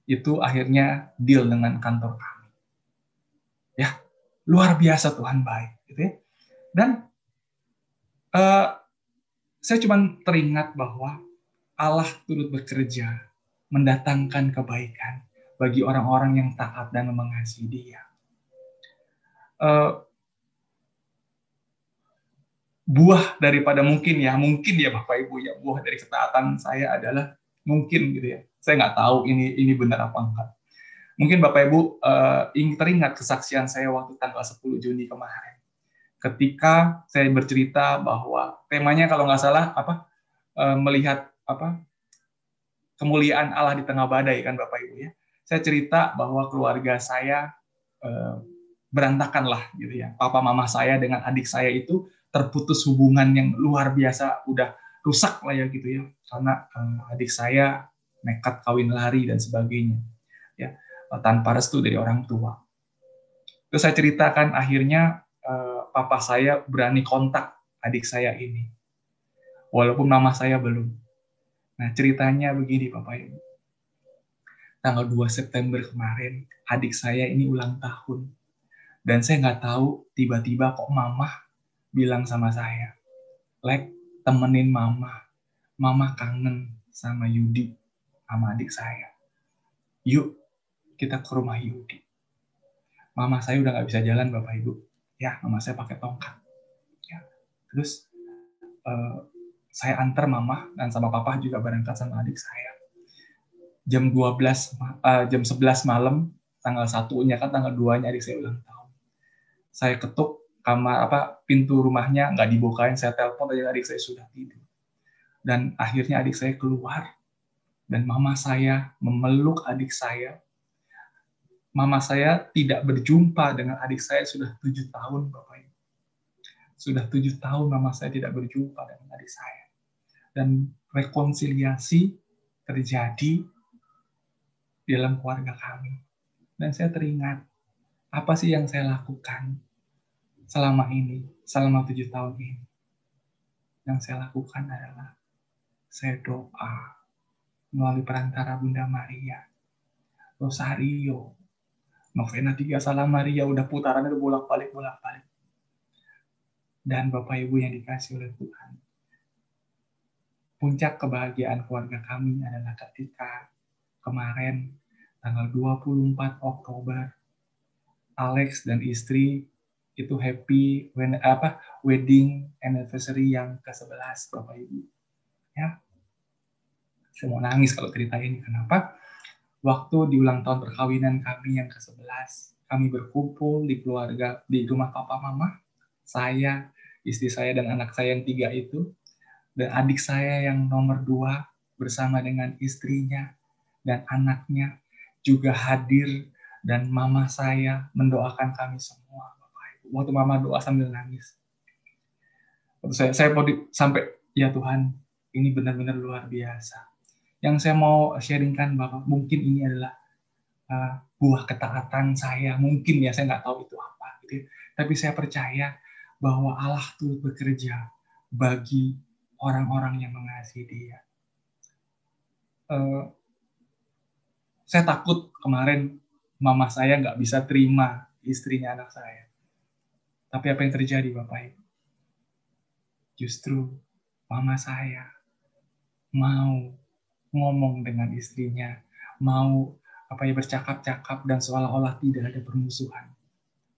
Speaker 5: Itu akhirnya deal dengan kantor kami. Ya, luar biasa Tuhan baik, gitu ya. Dan saya cuma teringat bahwa Allah turut bekerja mendatangkan kebaikan bagi orang-orang yang taat dan mengasihi Dia. Buah daripada mungkin ya Bapak Ibu ya, buah dari ketaatan saya adalah mungkin gitu ya. Saya nggak tahu ini benar apa enggak. Mungkin Bapak Ibu teringat kesaksian saya waktu tanggal 10 Juni kemarin. Ketika saya bercerita bahwa temanya kalau nggak salah melihat kemuliaan Allah di tengah badai kan Bapak Ibu ya. Saya cerita bahwa keluarga saya berantakan lah gitu ya. Papa mama saya dengan adik saya itu terputus hubungan yang luar biasa, udah rusak lah ya gitu ya. Karena adik saya nekat kawin lari dan sebagainya. Ya, tanpa restu dari orang tua. Terus saya ceritakan akhirnya papa saya berani kontak adik saya ini. Walaupun mama saya belum. Nah, ceritanya begini Bapak Ibu. Tanggal 2 September kemarin, adik saya ini ulang tahun. Dan saya nggak tahu, tiba-tiba kok mama bilang sama saya, Lek, temenin mama. Mama kangen sama Yudi, sama adik saya. Yuk, kita ke rumah Yudi. Mama saya udah nggak bisa jalan Bapak Ibu. Ya, mama saya pakai tongkat. Ya. Terus saya antar mama dan sama papa juga berangkat sama adik saya. Jam 11 malam, tanggal 1-nya kan tanggal 2-nya adik saya ulang tahun. Saya ketuk pintu rumahnya, nggak dibukain, saya telepon aja adik saya sudah tidur. Dan akhirnya adik saya keluar, dan mama saya memeluk adik saya. Mama saya tidak berjumpa dengan adik saya sudah 7 tahun, Bapak Ibu. Sudah 7 tahun mama saya tidak berjumpa dengan adik saya. Dan rekonsiliasi terjadi dalam keluarga kami. Dan saya teringat, apa sih yang saya lakukan selama 7 tahun ini? Yang saya lakukan adalah, saya doa melalui perantara Bunda Maria, Rosario, Novena 3 Salam Maria, udah putarannya udah bolak-balik. Dan Bapak Ibu yang dikasih oleh Tuhan, puncak kebahagiaan keluarga kami adalah ketika kemarin tanggal 24 Oktober, Alex dan istri itu happy wedding anniversary yang ke-11 Bapak Ibu. Ya. Saya mau nangis kalau cerita ini. Kenapa? Waktu di ulang tahun perkawinan kami yang ke-11, kami berkumpul di keluarga, di rumah papa mama, saya, istri saya dan anak saya yang 3 itu, dan adik saya yang nomor 2 bersama dengan istrinya dan anaknya juga hadir, dan mama saya mendoakan kami semua. Waktu mama doa sambil nangis. Waktu saya sampai, ya Tuhan, ini benar-benar luar biasa. Yang saya mau sharingkan Bapak, mungkin ini adalah buah ketaatan saya. Mungkin ya, saya nggak tahu itu apa. Gitu. Tapi saya percaya bahwa Allah turut bekerja bagi orang-orang yang mengasihi Dia. Saya takut kemarin mama saya nggak bisa terima istrinya anak saya. Tapi apa yang terjadi Bapak Ibu? Justru mama saya mau ngomong dengan istrinya, mau bercakap-cakap dan seolah-olah tidak ada permusuhan.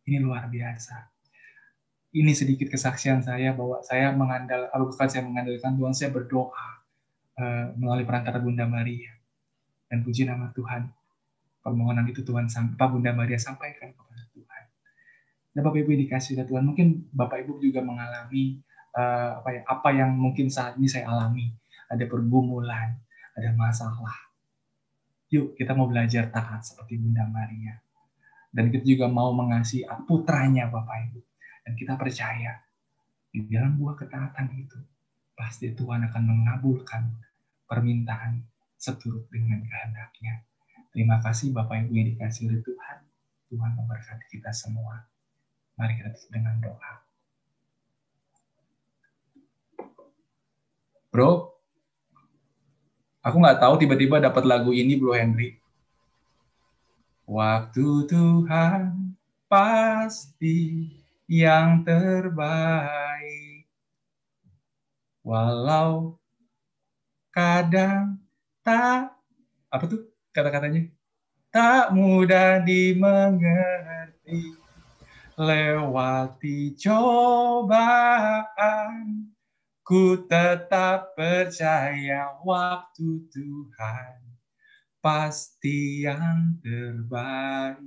Speaker 5: Ini luar biasa. Ini sedikit kesaksian saya bahwa saya mengandalkan Tuhan, saya berdoa melalui perantara Bunda Maria. Dan puji nama Tuhan, permohonan itu Bunda Maria sampaikan kepada Tuhan. Dan Bapak Ibu dikasih oleh Tuhan, mungkin Bapak Ibu juga mengalami apa yang mungkin saat ini saya alami. Ada pergumulan, ada masalah. Yuk kita mau belajar taat seperti Bunda Maria. Dan kita juga mau mengasihi putranya Bapak Ibu. Dan kita percaya di dalam buah ketaatan itu pasti Tuhan akan mengabulkan permintaan seturut dengan kehendaknya. Terima kasih Bapak Ibu yang dikasihi oleh Tuhan. Tuhan memberkati kita semua. Mari kita tutup dengan doa. Bro, aku nggak tahu tiba-tiba dapat lagu ini Bro Henry. Waktu Tuhan pasti yang terbaik, walau kadang kata-katanya tak mudah dimengerti, lewati cobaan, ku tetap percaya waktu Tuhan pasti yang terbaik.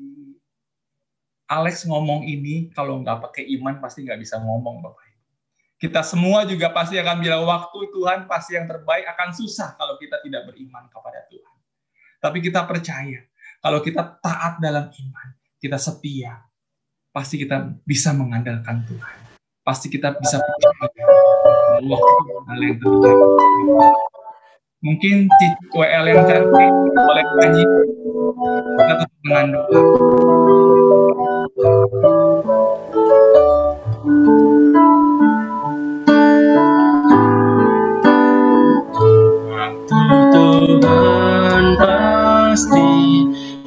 Speaker 5: Alex ngomong ini kalau nggak pakai iman pasti nggak bisa ngomong Bapak Ibu. Kita semua juga pasti akan bilang waktu Tuhan pasti yang terbaik, akan susah kalau kita tidak beriman kepada Tuhan. Tapi kita percaya kalau kita taat dalam iman, kita setia, pasti kita bisa mengandalkan Tuhan. Pasti kita bisa percaya bahwa hal yang terbaik. Mungkin WL yang cantik boleh nyanyi, kita tetap dengan doa.
Speaker 3: Waktu Tuhan pasti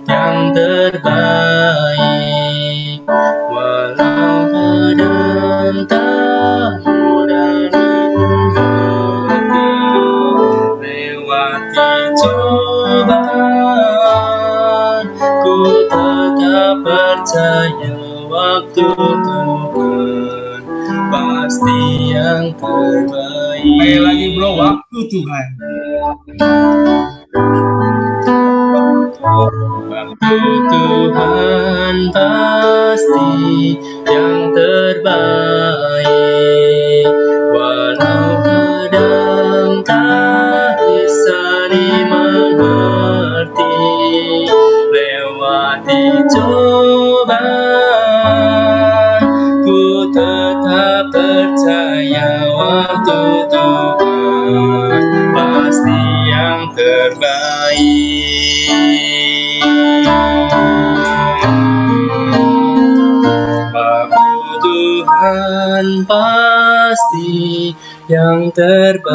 Speaker 3: yang terbaik, walau kadang tak mudah dimengerti, lewati cobaan, ku tetap percaya waktu Tuhan pasti yang terbaik.
Speaker 5: Sekali lagi bro, waktu Tuhan.
Speaker 3: Waktu Tuhan pasti yang terbaik, walau kadang tak bisa dimengerti, lewati cobaan, ku tetap percaya waktu Tuhan pasti yang terbaik. Waktu Tuhan pasti yang terbaik,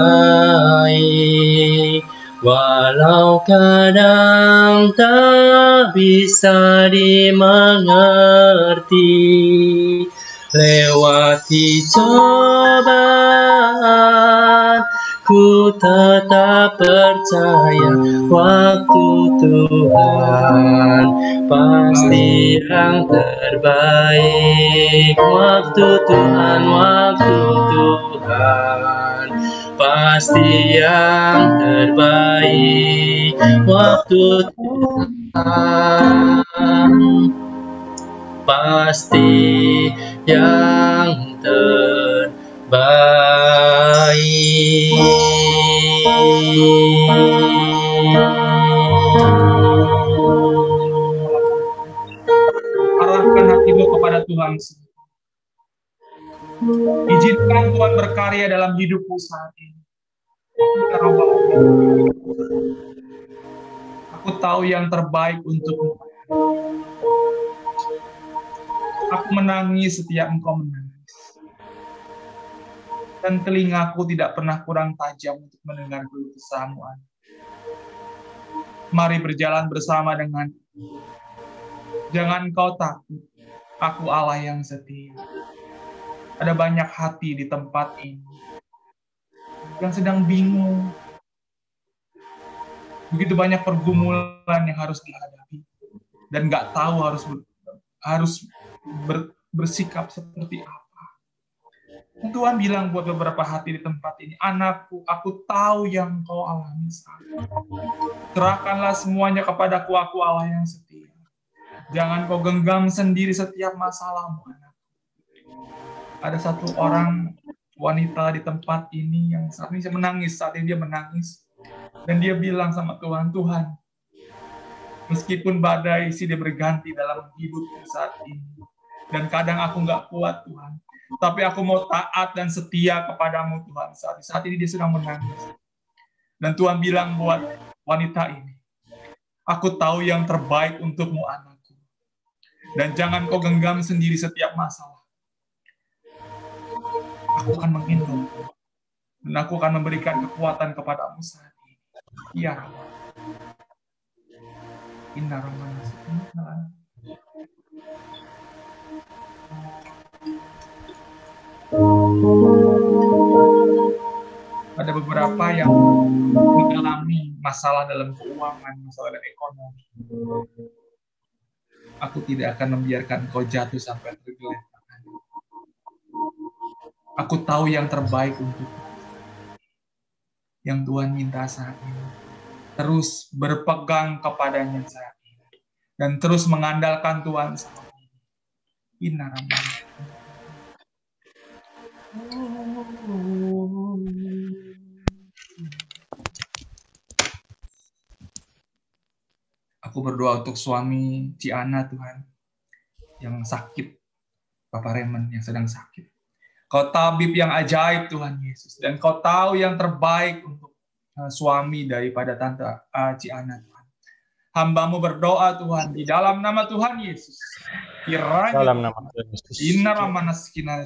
Speaker 3: walau kadang tak bisa dimengerti, lewati cobaan, ku tetap percaya waktu Tuhan pasti yang terbaik. Waktu Tuhan pasti yang terbaik. Waktu Tuhan pasti yang
Speaker 5: Arahkan hatimu kepada Tuhan. Izinkan Tuhan berkarya dalam hidupmu saat ini. Aku tahu yang terbaik untukmu. Aku menangis setiap engkau menangis. Dan telingaku tidak pernah kurang tajam untuk mendengar keluh kesahmu. Mari berjalan bersama dengan Jangan kau takut, aku Allah yang setia. Ada banyak hati di tempat ini yang sedang bingung. Begitu banyak pergumulan yang harus dihadapi dan nggak tahu bersikap seperti apa. Dan Tuhan bilang buat beberapa hati di tempat ini, anakku, aku tahu yang kau alami sekarang. Serahkanlah semuanya kepadaku, aku Allah yang setia. Jangan kau genggam sendiri setiap masalahmu, anak. Ada satu orang wanita di tempat ini yang saat ini dia menangis. Dan dia bilang sama Tuhan, Tuhan, meskipun badai silih berganti dalam hidupku saat ini, dan kadang aku nggak kuat, Tuhan, tapi aku mau taat dan setia kepadamu, Tuhan. Saat ini dia sedang menangis. Dan Tuhan bilang buat wanita ini, aku tahu yang terbaik untukmu, anakku. Dan jangan kau genggam sendiri setiap masalah. Aku akan menggendong. Dan aku akan memberikan kekuatan kepadamu saat ini. Ya Rabb. Inna Rahman. Ada beberapa yang mengalami masalah dalam keuangan, masalah dalam ekonomi. Aku tidak akan membiarkan kau jatuh sampai tergeletak. Aku tahu yang terbaik untukmu. Yang Tuhan minta saat ini. Terus berpegang kepadanya saat ini. Dan terus mengandalkan Tuhan saat ini. Inna Rahman. Aku berdoa untuk suami Ciana, Tuhan, yang sakit, Bapak Raymond yang sedang sakit. Kau tabib yang ajaib, Tuhan Yesus, dan kau tahu yang terbaik untuk suami daripada Tante Ciana, Tuhan. Hamba-Mu berdoa, Tuhan, di dalam nama Tuhan Yesus. Kiranya
Speaker 3: Dalam nama Tuhan Yesus.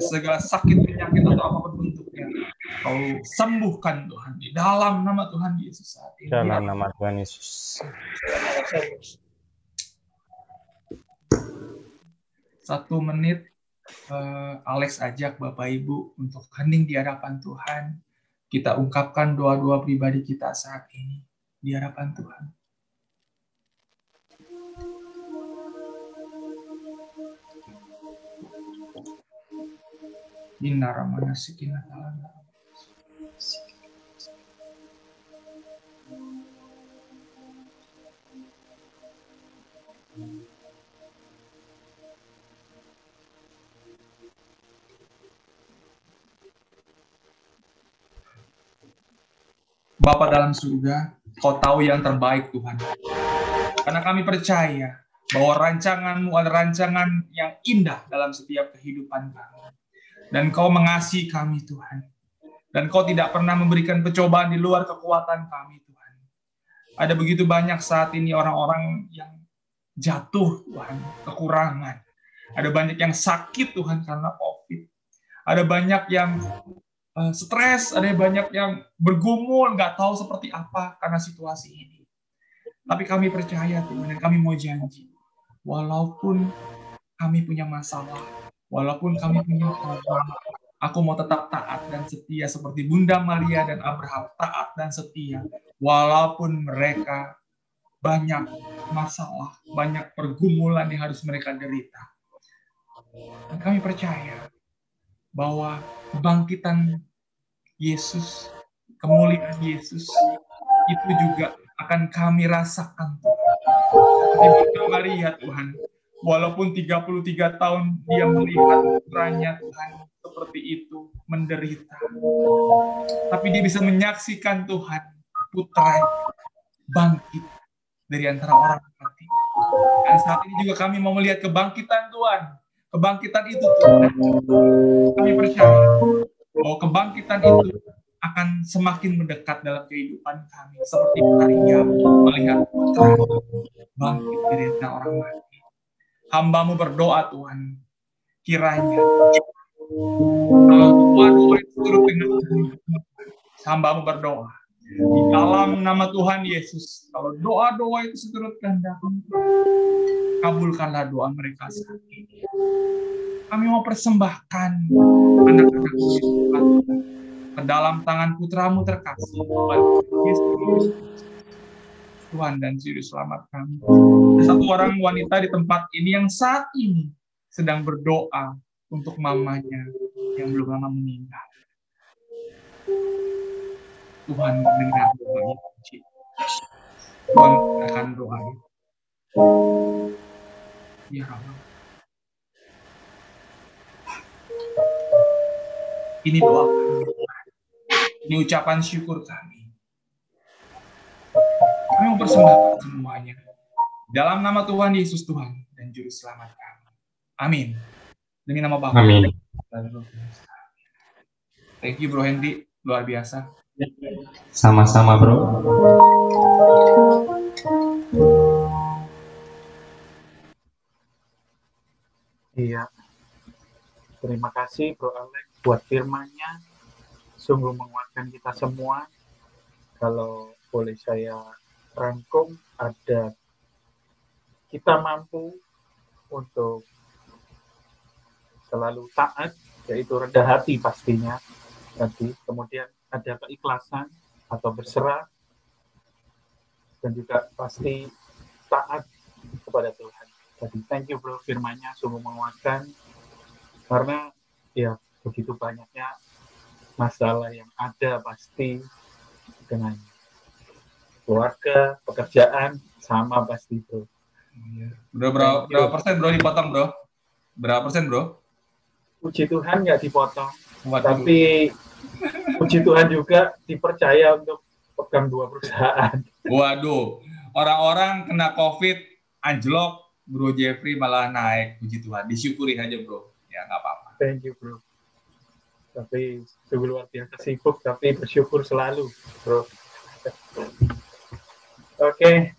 Speaker 5: Segala sakit, penyakit, atau apapun bentuknya, kau sembuhkan, Tuhan, di dalam nama Tuhan Yesus saat ini.
Speaker 3: Dalam nama Tuhan Yesus.
Speaker 5: 1 menit, Alex ajak Bapak Ibu untuk hening di hadapan Tuhan. Kita ungkapkan doa-doa pribadi kita saat ini di hadapan Tuhan. Inna Ramana Sikina Talana. Bapa dalam surga, Kau tahu yang terbaik, Tuhan. Karena kami percaya bahwa rancangan-Mu adalah rancangan yang indah dalam setiap kehidupan kami. Dan Kau mengasihi kami, Tuhan. Dan Kau tidak pernah memberikan percobaan di luar kekuatan kami, Tuhan. Ada begitu banyak saat ini orang-orang yang jatuh, Tuhan, kekurangan. Ada banyak yang sakit, Tuhan, karena COVID. Ada banyak yang stres, ada banyak yang bergumul, nggak tahu seperti apa karena situasi ini. Tapi kami percaya, Tuhan, dan kami mau janji, walaupun kami punya masalah, walaupun kami punya problem, aku mau tetap taat dan setia seperti Bunda Maria dan Abraham, taat dan setia, walaupun mereka banyak masalah, banyak pergumulan yang harus mereka derita. Dan kami percaya bahwa kebangkitan Yesus, kemuliaan Yesus, itu juga akan kami rasakan, Tuhan. Seperti Bunda Maria, Tuhan, walaupun 33 tahun dia melihat putranya, Tuhan, seperti itu, menderita. Tapi dia bisa menyaksikan, Tuhan, putra bangkit dari antara orang mati. Dan saat ini juga kami mau melihat kebangkitan Tuhan. Kebangkitan itu, Tuhan, kami percaya bahwa kebangkitan itu akan semakin mendekat dalam kehidupan kami. Seperti Maria melihat putra bangkit dari antara orang mati. Hamba-Mu berdoa, Tuhan, kiranya kalau doa-doa itu turut dengan hamba-Mu berdoa, Di dalam nama Tuhan Yesus, kalau doa-doa itu seturut kehendak-Mu, kabulkanlah doa mereka saat ini. Kami mau persembahkan anak-anak Tuhan ke dalam tangan putra-Mu terkasih, Tuhan Yesus. Tuhan dan Juru Selamat kami. Ada satu orang wanita di tempat ini yang saat ini sedang berdoa untuk mamanya yang belum lama meninggal. Tuhan mendengar doa itu. Tuhan akan doa itu. Ya Allah. Ini doa kami. Ini ucapan syukur kami. Kami mempersembahkan semuanya. Dalam nama Tuhan Yesus Tuhan dan Juru Selamat kami. Amin. Demi nama Bapa.
Speaker 3: Amin.
Speaker 5: Thank you Bro Henry, luar biasa.
Speaker 3: Sama-sama, Bro.
Speaker 1: Iya. Terima kasih Bro Alex buat firman-Nya. Sungguh menguatkan kita semua. Kalau boleh saya rangkum, ada kita mampu untuk selalu taat, yaitu rendah hati pastinya. Tadi, kemudian ada keikhlasan atau berserah, dan juga pasti taat kepada Tuhan. Jadi, thank you Bro, firman-Nya sungguh menguatkan, karena ya begitu banyaknya masalah yang ada pasti dengan keluarga, pekerjaan, sama pasti Bro.
Speaker 5: Berapa persen Bro dipotong Bro? Berapa persen Bro?
Speaker 1: Puji Tuhan nggak dipotong,
Speaker 5: Waduh.
Speaker 1: tapi puji Tuhan juga dipercaya untuk pegang 2 perusahaan.
Speaker 5: Waduh, orang-orang kena COVID, anjlok, Bro Jeffrey malah naik, puji Tuhan. Disyukuri aja Bro, ya nggak apa-apa.
Speaker 1: Thank you Bro. Tapi sungguh luar biasa sibuk, tapi bersyukur selalu Bro. Oke,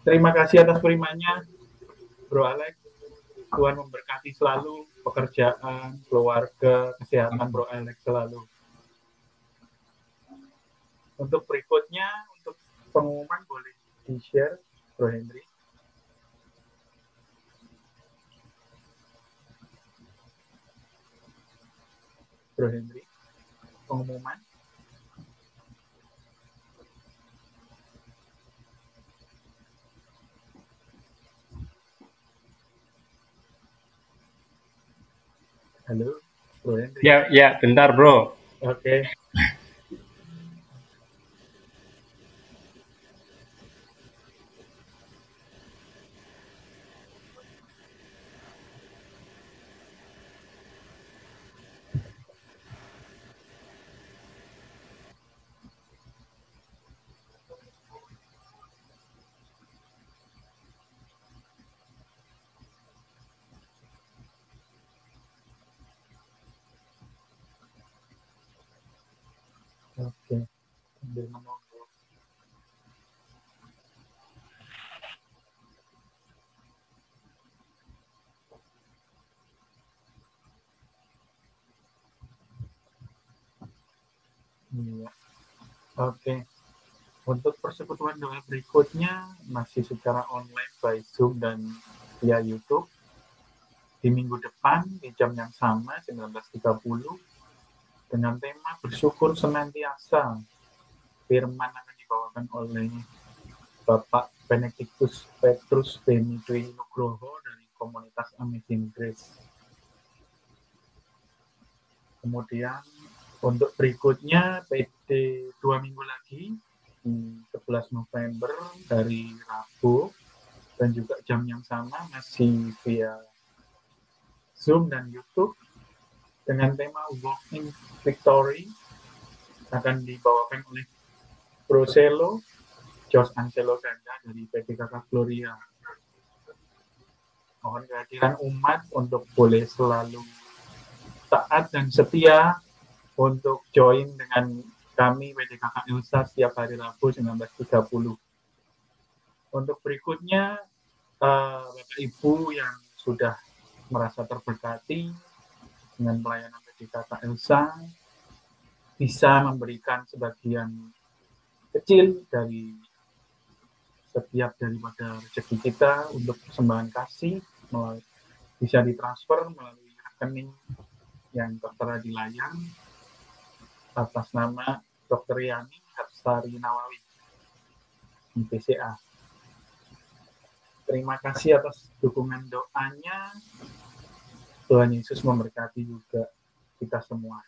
Speaker 1: terima kasih atas firman-Nya Bro Alex. Tuhan memberkati selalu pekerjaan, keluarga, kesehatan Bro Alex selalu. Untuk berikutnya, untuk pengumuman boleh di-share Bro Henry. Bro Henry, pengumuman. Halo, Bro Henry.
Speaker 3: Ya, bentar, Bro.
Speaker 1: Oke. Oke. Sambil menunggu. Iya. Oke. Untuk persekutuan doa berikutnya masih secara online by Zoom dan via YouTube. Di minggu depan di jam yang sama 19.30 dengan tema bersyukur senantiasa. Firman akan dibawakan oleh Bapak Benedictus Petrus Beni Dwi Nugroho dari komunitas Amazing Grace. Kemudian untuk berikutnya PD 2 minggu lagi di 11 November dari Rabu dan juga jam yang sama masih via Zoom dan YouTube dengan tema Walking Victory akan dibawakan oleh Bro Selo, Jos Angelo Ganda dari PPKK Gloria. Mohon kehadiran umat untuk boleh selalu taat dan setia untuk join dengan kami PDKK Elsa setiap hari Rabu 19.30. Untuk berikutnya, Bapak Ibu yang sudah merasa terberkati dengan pelayanan PDKK Elsa, bisa memberikan sebagian kecil dari setiap daripada rezeki kita untuk persembahan kasih, bisa ditransfer melalui rekening yang tertera di layar atas nama Dr. Yani Hapsari Nawawi di PCA. Terima kasih atas dukungan doanya. Tuhan Yesus memberkati juga kita semua.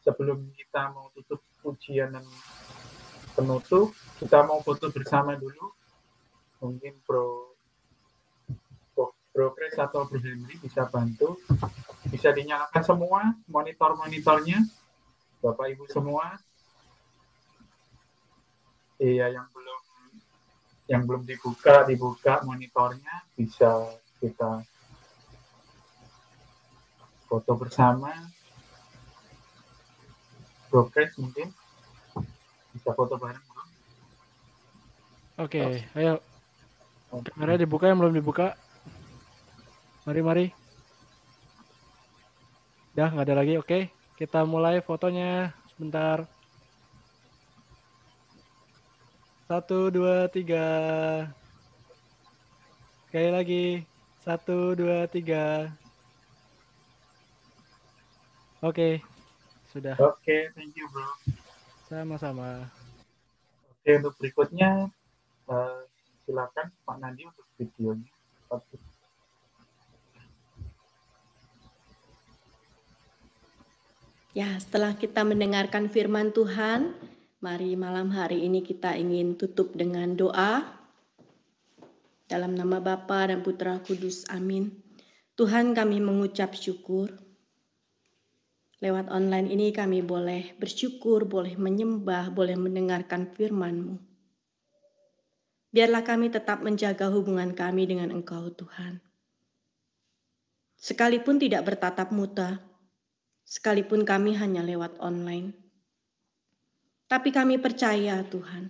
Speaker 1: Sebelum kita mau tutup pujian dan penutup, kita mau foto bersama dulu. Mungkin Bro Chris atau Bro Henry bisa bantu. Bisa dinyalakan semua monitor-monitornya, Bapak Ibu semua. Iya, yang belum dibuka monitornya, bisa kita foto bersama. Bro Chris mungkin bisa foto bareng, Bro.
Speaker 6: Oke, ayo. Kameranya dibuka yang belum dibuka. Mari. Udah, nggak ada lagi. Oke, kita mulai fotonya sebentar. 1, 2, 3. Sekali lagi. 1, 2, 3. Oke, sudah.
Speaker 1: Oke, thank you, Bro.
Speaker 6: Sama-sama.
Speaker 1: Oke, untuk berikutnya silakan Pak Nandi untuk videonya.
Speaker 4: Ya, setelah kita mendengarkan firman Tuhan, mari malam hari ini kita ingin tutup dengan doa. Dalam nama Bapa dan Putra Kudus, amin. Tuhan, kami mengucap syukur. Lewat online ini kami boleh bersyukur, boleh menyembah, boleh mendengarkan firman-Mu. Biarlah kami tetap menjaga hubungan kami dengan Engkau, Tuhan. Sekalipun tidak bertatap muka, sekalipun kami hanya lewat online. Tapi kami percaya, Tuhan,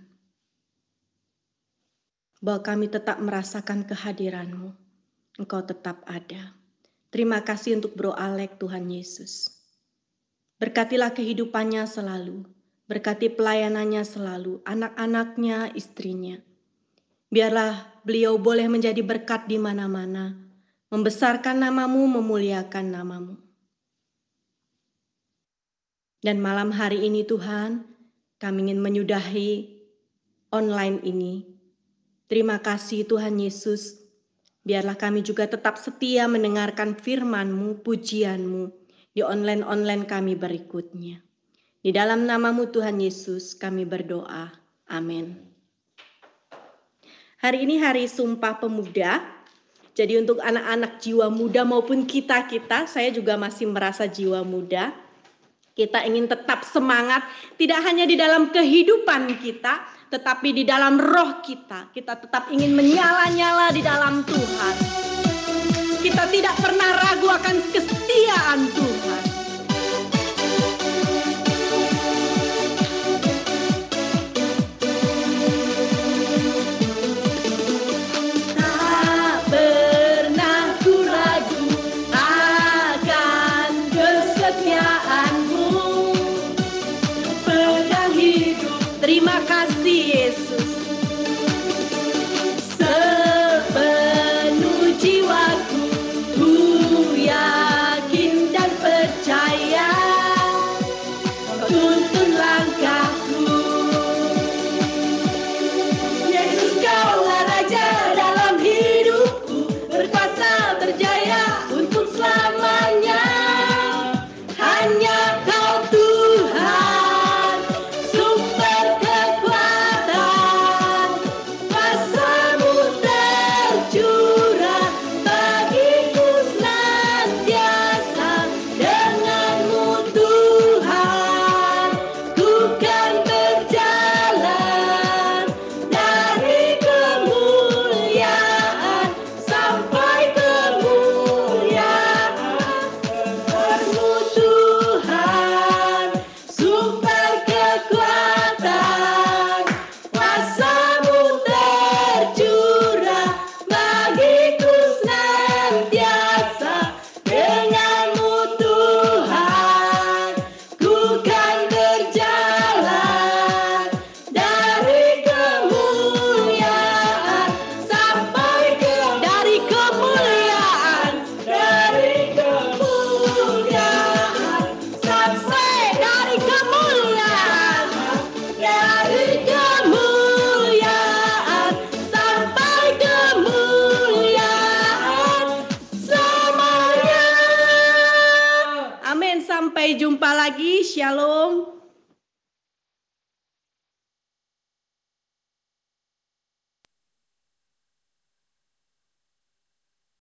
Speaker 4: bahwa kami tetap merasakan kehadiran-Mu. Engkau tetap ada. Terima kasih untuk Bro Alek, Tuhan Yesus. Berkatilah kehidupannya selalu. Berkati pelayanannya selalu. Anak-anaknya, istrinya. Biarlah beliau boleh menjadi berkat di mana-mana. Membesarkan nama-Mu, memuliakan nama-Mu. Dan malam hari ini Tuhan, kami ingin menyudahi online ini. Terima kasih Tuhan Yesus. Biarlah kami juga tetap setia mendengarkan firman-Mu, pujian-Mu di online-online kami berikutnya. Di dalam nama-Mu Tuhan Yesus kami berdoa. Amin. Hari ini hari Sumpah Pemuda. Jadi untuk anak-anak jiwa muda maupun kita-kita, saya juga masih merasa jiwa muda. Kita ingin tetap semangat, tidak hanya di dalam kehidupan kita, tetapi di dalam roh kita. Kita tetap ingin menyala-nyala di dalam Tuhan. Kita tidak pernah ragu akan kesetiaan Tuhan. Terima kasih Yesus. Sepenuh jiwaku, ku yakin dan percaya, tuntun langkahku. Yesus, Kaulah Raja dalam hidupku, berkuasa berjaya untuk selamanya. Hanya Kau Tuhan, sumber kekuatan. Shalom.